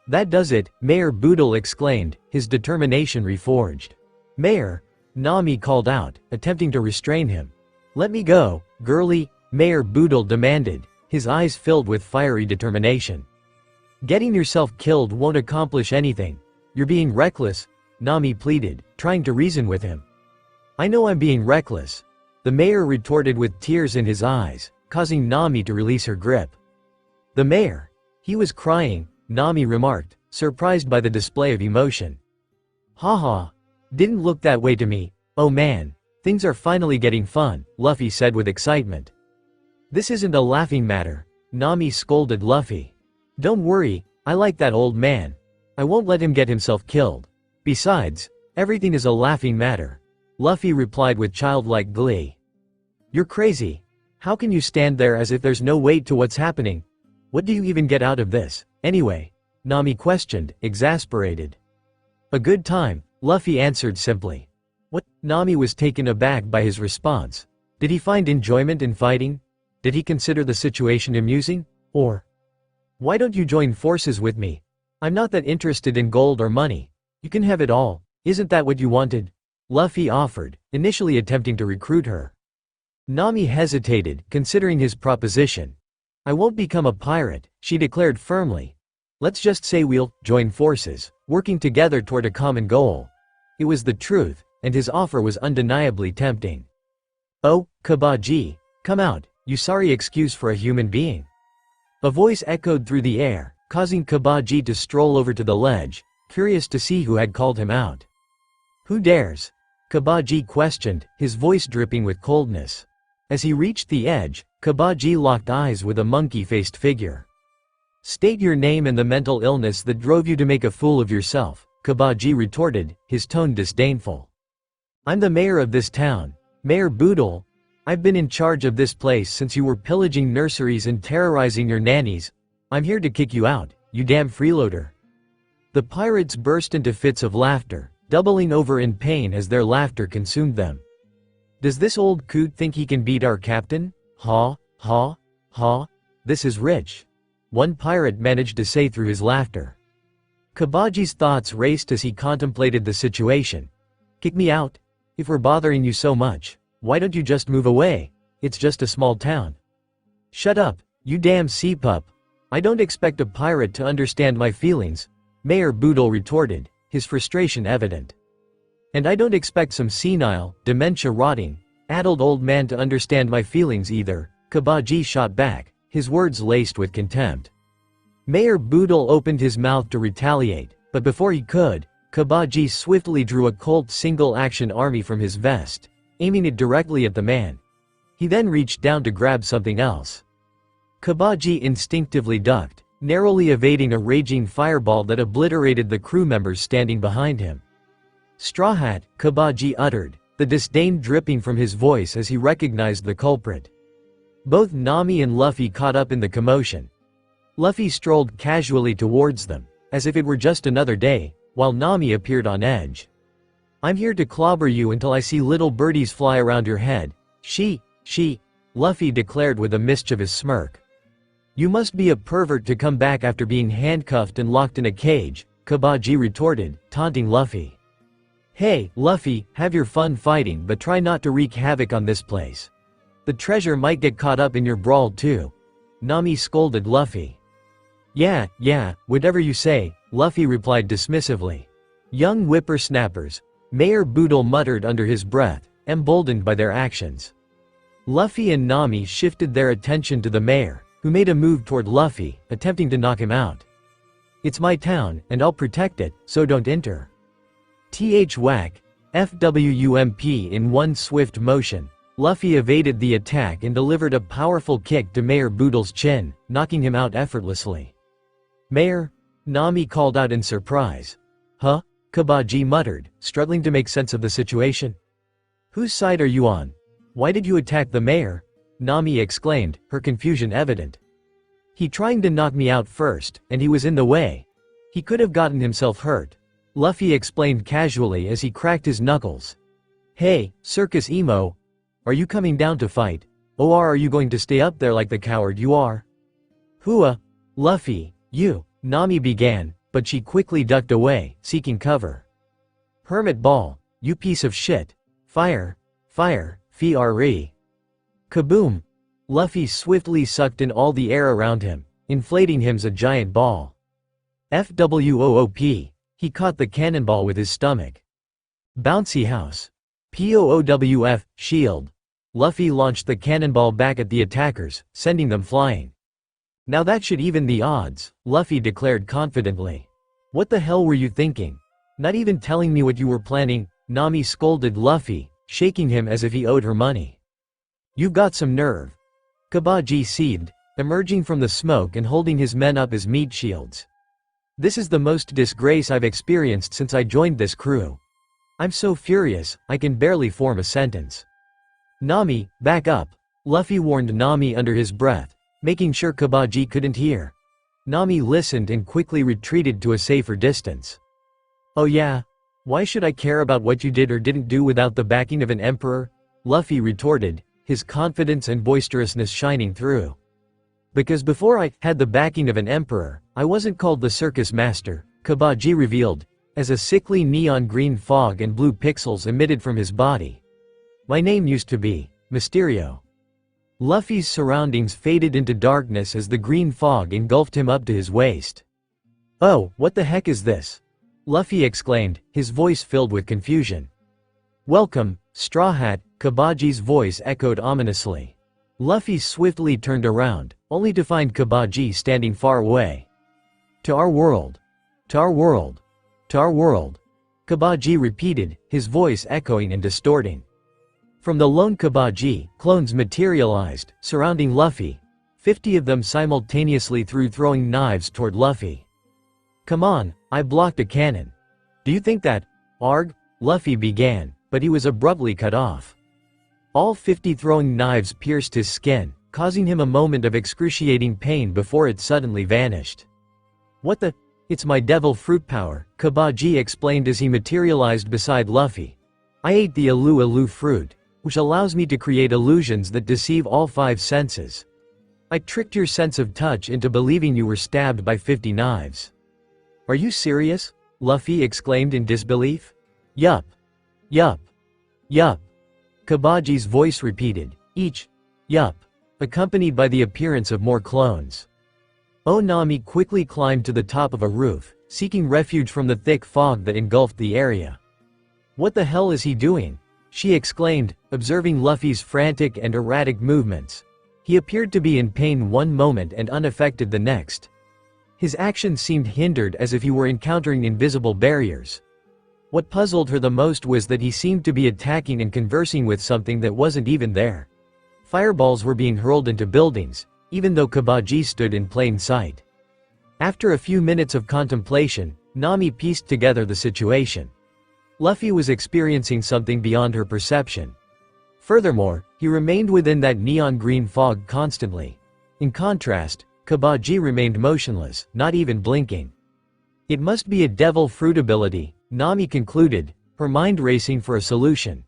That does it, Mayor Boodle exclaimed, his determination reforged. Mayor, Nami called out, attempting to restrain him. Let me go, girlie, Mayor Boodle demanded, his eyes filled with fiery determination. Getting yourself killed won't accomplish anything. You're being reckless, Nami pleaded, trying to reason with him. I know I'm being reckless, the mayor retorted with tears in his eyes, causing Nami to release her grip. The mayor? He was crying, Nami remarked, surprised by the display of emotion. Haha. Didn't look that way to me. Oh man, things are finally getting fun, Luffy said with excitement. This isn't a laughing matter, Nami scolded Luffy. Don't worry, I like that old man. I won't let him get himself killed. Besides, everything is a laughing matter, Luffy replied with childlike glee. You're crazy. How can you stand there as if there's no weight to what's happening? What do you even get out of this, anyway? Nami questioned, exasperated. A good time, Luffy answered simply. What? Nami was taken aback by his response. Did he find enjoyment in fighting? Did he consider the situation amusing? Or, why don't you join forces with me? I'm not that interested in gold or money. You can have it all. Isn't that what you wanted? Luffy offered, initially attempting to recruit her. Nami hesitated, considering his proposition. I won't become a pirate, she declared firmly. Let's just say we'll join forces, working together toward a common goal. It was the truth, and his offer was undeniably tempting. Oh, Kabaji, come out, you sorry excuse for a human being. A voice echoed through the air, causing Kabaji to stroll over to the ledge, curious to see who had called him out. Who dares? Kabaji questioned, his voice dripping with coldness. As he reached the edge, Kabaji locked eyes with a monkey-faced figure. State your name and the mental illness that drove you to make a fool of yourself, Kabaji retorted, his tone disdainful. I'm the mayor of this town, Mayor Boodle. I've been in charge of this place since you were pillaging nurseries and terrorizing your nannies. I'm here to kick you out, you damn freeloader. The pirates burst into fits of laughter, doubling over in pain as their laughter consumed them. Does this old coot think he can beat our captain? Ha, ha, ha. This is rich. One pirate managed to say through his laughter. Kabaji's thoughts raced as he contemplated the situation. Kick me out? If we're bothering you so much, why don't you just move away? It's just a small town. Shut up, you damn sea pup. I don't expect a pirate to understand my feelings, Mayor Boodle retorted, his frustration evident. And I don't expect some senile, dementia-rotting, addled old man to understand my feelings either, Kabaji shot back, his words laced with contempt. Mayor Boodle opened his mouth to retaliate, but before he could, Kabaji swiftly drew a Colt single-action army from his vest, aiming it directly at the man. He then reached down to grab something else. Kabaji instinctively ducked, narrowly evading a raging fireball that obliterated the crew members standing behind him. Straw Hat, Kabaji uttered, the disdain dripping from his voice as he recognized the culprit. Both Nami and Luffy caught up in the commotion. Luffy strolled casually towards them, as if it were just another day, while Nami appeared on edge. I'm here to clobber you until I see little birdies fly around your head. She, Luffy declared with a mischievous smirk. You must be a pervert to come back after being handcuffed and locked in a cage, Kabaji retorted, taunting Luffy. Hey, Luffy, have your fun fighting but try not to wreak havoc on this place. The treasure might get caught up in your brawl too. Nami scolded Luffy. Yeah, whatever you say, Luffy replied dismissively. Young whippersnappers, Mayor Boodle muttered under his breath, emboldened by their actions. Luffy and Nami shifted their attention to the mayor, who made a move toward Luffy, attempting to knock him out. "It's my town, and I'll protect it, so don't enter." Whack. FWUMP. In one swift motion, Luffy evaded the attack and delivered a powerful kick to Mayor Boodle's chin, knocking him out effortlessly. "Mayor?" Nami called out in surprise. "Huh?" Kabaji muttered, struggling to make sense of the situation. "Whose side are you on? Why did you attack the mayor?" Nami exclaimed, her confusion evident. "He trying to knock me out first, and he was in the way. He could have gotten himself hurt," Luffy explained casually as he cracked his knuckles. "Hey, Circus Emo. Are you coming down to fight? Or are you going to stay up there like the coward you are?" "Hua. Luffy, you," Nami began, but she quickly ducked away, seeking cover. "Hermit Ball, you piece of shit. Fire. Fire. Fre. Kaboom! Luffy swiftly sucked in all the air around him, inflating him as a giant ball. FWOOP! He caught the cannonball with his stomach. Bouncy house. POOWF, shield. Luffy launched the cannonball back at the attackers, sending them flying. "Now that should even the odds," Luffy declared confidently. "What the hell were you thinking? Not even telling me what you were planning," Nami scolded Luffy, shaking him as if he owed her money. "You've got some nerve." Kabaji seethed, emerging from the smoke and holding his men up as meat shields. "This is the most disgrace I've experienced since I joined this crew. I'm so furious, I can barely form a sentence." "Nami, back up," Luffy warned Nami under his breath, making sure Kabaji couldn't hear. Nami listened and quickly retreated to a safer distance. "Oh yeah? Why should I care about what you did or didn't do without the backing of an emperor?" Luffy retorted, his confidence and boisterousness shining through. "Because before I had the backing of an emperor, I wasn't called the circus master," Kabaji revealed, as a sickly neon green fog and blue pixels emitted from his body. "My name used to be Mysterio." Luffy's surroundings faded into darkness as the green fog engulfed him up to his waist. "Oh, what the heck is this?" Luffy exclaimed, his voice filled with confusion. "Welcome, Straw Hat," Kabaji's voice echoed ominously. Luffy swiftly turned around, only to find Kabaji standing far away. "To our world. To our world. To our world," Kabaji repeated, his voice echoing and distorting. From the lone Kabaji, clones materialized, surrounding Luffy. 50 of them simultaneously throwing knives toward Luffy. "Come on, I blocked a cannon. Do you think that, Arg?" Luffy began, but he was abruptly cut off. All 50 throwing knives pierced his skin, causing him a moment of excruciating pain before it suddenly vanished. "What the? It's my devil fruit power," Kabaji explained as he materialized beside Luffy. "I ate the Alu fruit, which allows me to create illusions that deceive all 5 senses. I tricked your sense of touch into believing you were stabbed by 50 knives." "Are you serious?" Luffy exclaimed in disbelief. "Yup. Yup. Yup." Kabaji's voice repeated, each yup, accompanied by the appearance of more clones. Nami quickly climbed to the top of a roof, seeking refuge from the thick fog that engulfed the area. "What the hell is he doing?" she exclaimed, observing Luffy's frantic and erratic movements. He appeared to be in pain one moment and unaffected the next. His actions seemed hindered as if he were encountering invisible barriers. What puzzled her the most was that he seemed to be attacking and conversing with something that wasn't even there. Fireballs were being hurled into buildings, even though Kabaji stood in plain sight. After a few minutes of contemplation, Nami pieced together the situation. Luffy was experiencing something beyond her perception. Furthermore, he remained within that neon green fog constantly. In contrast, Kabaji remained motionless, not even blinking. "It must be a devil fruit ability," Nami concluded, her mind racing for a solution.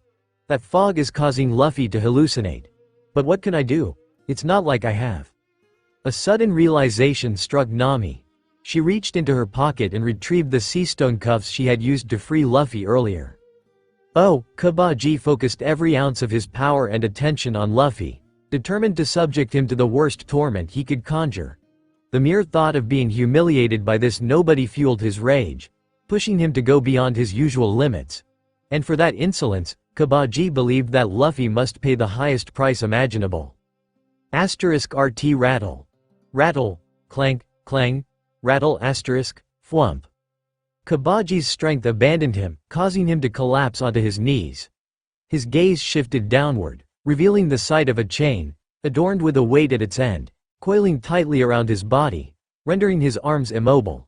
"That fog is causing Luffy to hallucinate. But what can I do? It's not like I have." A sudden realization struck Nami. She reached into her pocket and retrieved the sea stone cuffs she had used to free Luffy earlier. Kabaji focused every ounce of his power and attention on Luffy, determined to subject him to the worst torment he could conjure. The mere thought of being humiliated by this nobody fueled his rage, pushing him to go beyond his usual limits. And for that insolence, Kabaji believed that Luffy must pay the highest price imaginable. *RT Rattle. Rattle, clank, clang, rattle asterisk, thwump. Kabaji's strength abandoned him, causing him to collapse onto his knees. His gaze shifted downward, revealing the sight of a chain, adorned with a weight at its end, coiling tightly around his body, rendering his arms immobile.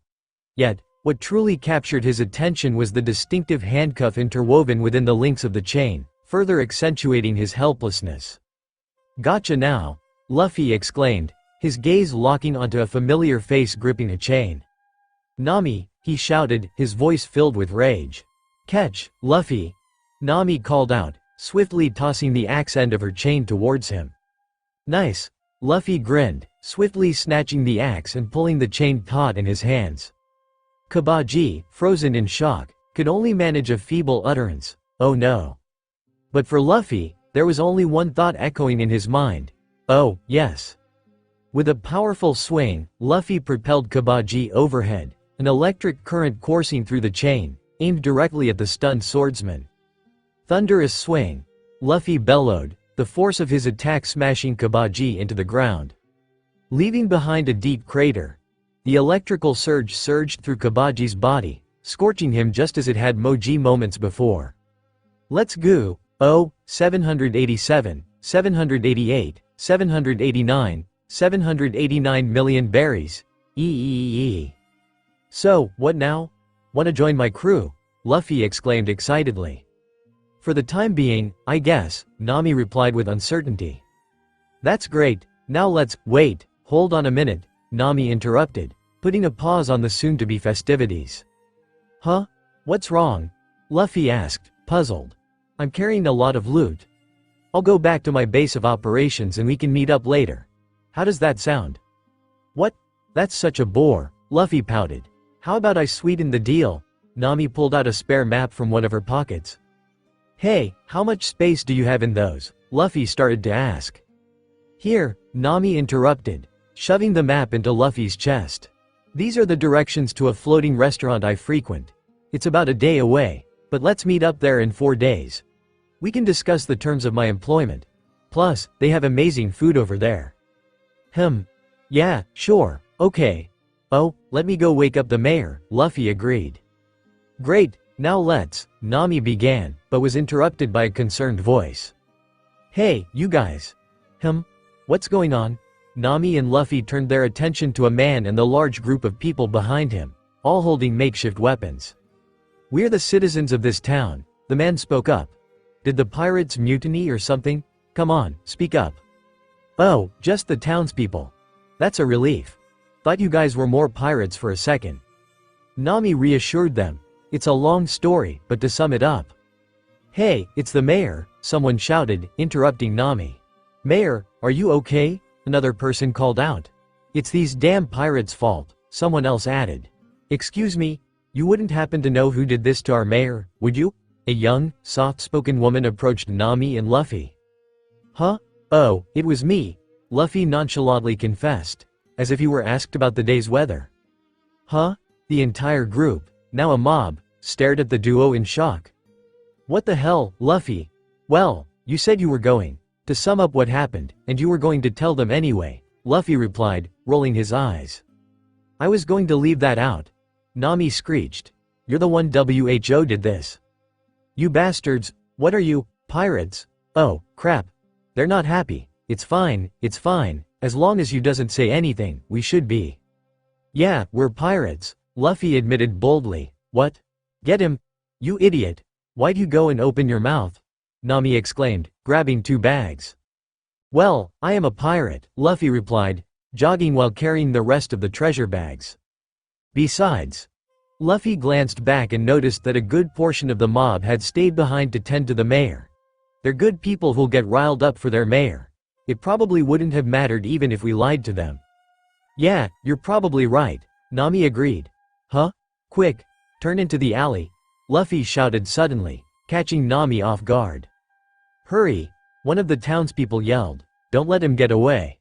Yet, what truly captured his attention was the distinctive handcuff interwoven within the links of the chain, further accentuating his helplessness. "Gotcha now," Luffy exclaimed, his gaze locking onto a familiar face gripping a chain. "Nami," he shouted, his voice filled with rage. "Catch, Luffy!" Nami called out, swiftly tossing the axe end of her chain towards him. "Nice," Luffy grinned, swiftly snatching the axe and pulling the chain taut in his hands. Kabaji, frozen in shock, could only manage a feeble utterance, "Oh no." But for Luffy, there was only one thought echoing in his mind, "Oh, yes." With a powerful swing, Luffy propelled Kabaji overhead, an electric current coursing through the chain, aimed directly at the stunned swordsman. Thunderous swing, Luffy bellowed, the force of his attack smashing Kabaji into the ground. Leaving behind a deep crater, the electrical surge surged through Kabaji's body, scorching him just as it had Moji moments before. "Let's go." Oh, 787, 788, 789, 789 million berries. Eeeeee. "So, what now? Wanna join my crew?" Luffy exclaimed excitedly. "For the time being, I guess," Nami replied with uncertainty. "That's great, now let's—" "Wait, hold on a minute," Nami interrupted, putting a pause on the soon-to-be festivities. "Huh? What's wrong?" Luffy asked, puzzled. "I'm carrying a lot of loot. I'll go back to my base of operations and we can meet up later. How does that sound?" "What? That's such a bore," Luffy pouted. "How about I sweeten the deal?" Nami pulled out a spare map from one of her pockets. "Hey, how much space do you have in those?" Luffy started to ask. "Here," Nami interrupted, shoving the map into Luffy's chest. "These are the directions to a floating restaurant I frequent. It's about a day away, but let's meet up there in 4 days. We can discuss the terms of my employment. Plus, they have amazing food over there." Yeah, sure, okay. "Oh, let me go wake up the mayor," Luffy agreed. "Great, now let's," Nami began, but was interrupted by a concerned voice. "Hey, you guys." What's going on?" Nami and Luffy turned their attention to a man and the large group of people behind him, all holding makeshift weapons. "We're the citizens of this town," the man spoke up. "Did the pirates mutiny or something? Come on, speak up." "Oh, just the townspeople. That's a relief. Thought you guys were more pirates for a second." Nami reassured them. "It's a long story, but to sum it up." "Hey, it's the mayor," someone shouted, interrupting Nami. "Mayor, are you okay?" another person called out. "It's these damn pirates' fault," someone else added. "Excuse me, you wouldn't happen to know who did this to our mayor, would you?" A young, soft-spoken woman approached Nami and Luffy. "Huh? Oh, it was me," Luffy nonchalantly confessed, as if he were asked about the day's weather. "Huh?" The entire group, now a mob, stared at the duo in shock. "What the hell, Luffy? Well, you said you were going to sum up what happened, and you were going to tell them anyway," Luffy replied, rolling his eyes. "I was going to leave that out," Nami screeched. "You're the one who did this. You bastards, what are you, pirates? Oh, crap. They're not happy. It's fine, as long as you doesn't say anything, we should be." "Yeah, we're pirates," Luffy admitted boldly. "What? Get him. You idiot. Why'd you go and open your mouth?" Nami exclaimed, grabbing 2 bags. "Well, I am a pirate," Luffy replied, jogging while carrying the rest of the treasure bags. Besides, Luffy glanced back and noticed that a good portion of the mob had stayed behind to tend to the mayor. They're good people who'll get riled up for their mayor. It probably wouldn't have mattered even if we lied to them. "Yeah, you're probably right," Nami agreed. "Huh? Quick, turn into the alley," Luffy shouted suddenly, catching Nami off guard. "Hurry," one of the townspeople yelled. "Don't let him get away."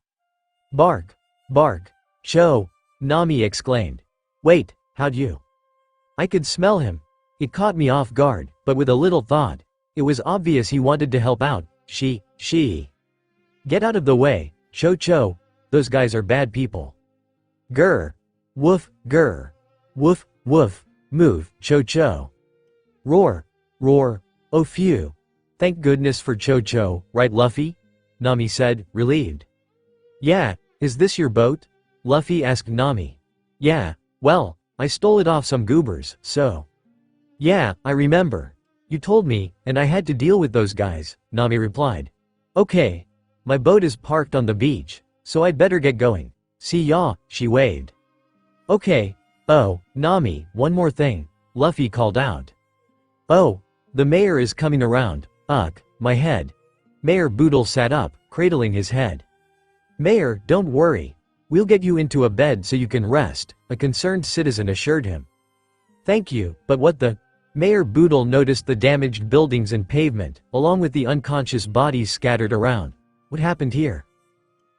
"Bark! Bark! Cho!" Nami exclaimed. "Wait, how'd you?" "I could smell him. It caught me off guard, but with a little thought, it was obvious he wanted to help out. She. Get out of the way, Cho. Those guys are bad people." Grr. Woof, grr. Woof, woof. Move, cho cho. Roar, roar. Oh phew. Thank goodness for cho cho, right Luffy? Nami said, relieved. Yeah, is this your boat? Luffy asked Nami. Yeah, well, I stole it off some goobers, so. Yeah, I remember. You told me, and I had to deal with those guys, Nami replied. Okay. My boat is parked on the beach, so I'd better get going. See ya, she waved. Okay. Oh, Nami, one more thing, Luffy called out. Oh, the mayor is coming around, ugh, my head. Mayor Boodle sat up, cradling his head. Mayor, don't worry. We'll get you into a bed so you can rest, a concerned citizen assured him. Thank you, but what the? Mayor Boodle noticed the damaged buildings and pavement, along with the unconscious bodies scattered around. What happened here?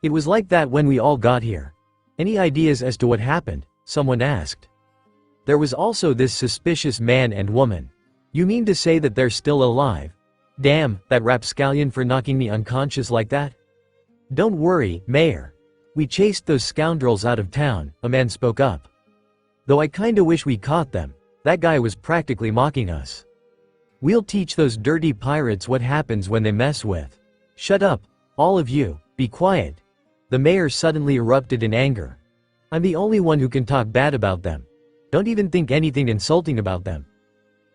It was like that when we all got here. Any ideas as to what happened? Someone asked. There was also this suspicious man and woman. You mean to say that they're still alive? Damn, that rapscallion for knocking me unconscious like that? Don't worry, Mayor. We chased those scoundrels out of town, a man spoke up. Though I kinda wish we caught them. That guy was practically mocking us. We'll teach those dirty pirates what happens when they mess with. Shut up, all of you, be quiet. The mayor suddenly erupted in anger. I'm the only one who can talk bad about them. Don't even think anything insulting about them.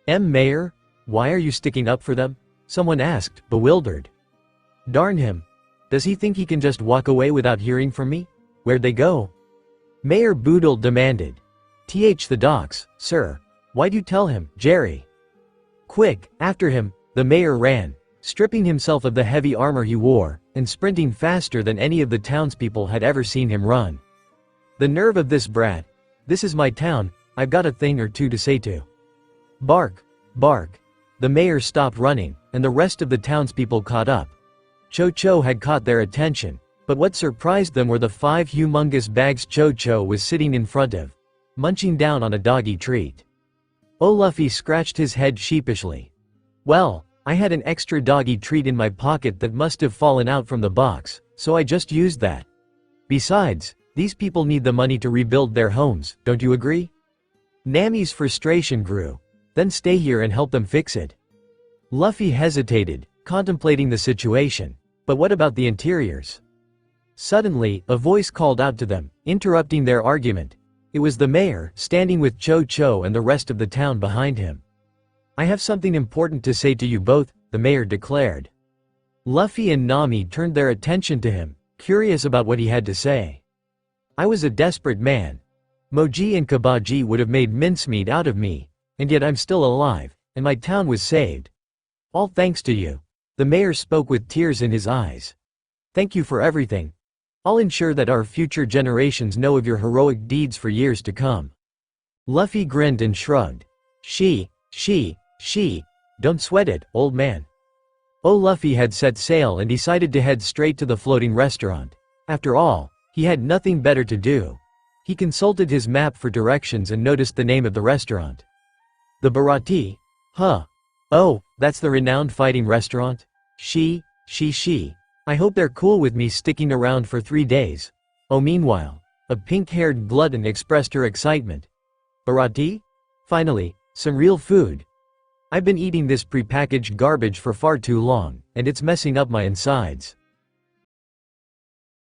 Mayor? Why are you sticking up for them? Someone asked, bewildered. Darn him. Does he think he can just walk away without hearing from me? Where'd they go? Mayor Boodle demanded. The docks, sir. Why'd you tell him, Jerry? Quick, after him, the mayor ran, stripping himself of the heavy armor he wore, and sprinting faster than any of the townspeople had ever seen him run. The nerve of this brat. This is my town, I've got a thing or two to say to. Bark, bark. The mayor stopped running, and the rest of the townspeople caught up. Cho Cho had caught their attention, but what surprised them were the 5 humongous bags Cho Cho was sitting in front of, munching down on a doggy treat. Oh, Luffy scratched his head sheepishly. Well, I had an extra doggy treat in my pocket that must have fallen out from the box, so I just used that. Besides, these people need the money to rebuild their homes, don't you agree? Nami's frustration grew. Then stay here and help them fix it. Luffy hesitated, contemplating the situation. But what about the interiors? Suddenly, a voice called out to them, interrupting their argument. It was the mayor, standing with Cho Cho and the rest of the town behind him. I have something important to say to you both, the mayor declared. Luffy and Nami turned their attention to him, curious about what he had to say. I was a desperate man. Moji and Kabaji would have made mincemeat out of me, and yet I'm still alive, and my town was saved. All thanks to you. The mayor spoke with tears in his eyes. Thank you for everything. I'll ensure that our future generations know of your heroic deeds for years to come. Luffy grinned and shrugged. She, don't sweat it, old man. Oh, Luffy had set sail and decided to head straight to the floating restaurant. After all, he had nothing better to do. He consulted his map for directions and noticed the name of the restaurant. The Bharati? Huh. Oh, that's the renowned fighting restaurant? She. I hope they're cool with me sticking around for 3 days. Oh, meanwhile, a pink-haired glutton expressed her excitement. Bharati? Finally, some real food. I've been eating this prepackaged garbage for far too long, and it's messing up my insides.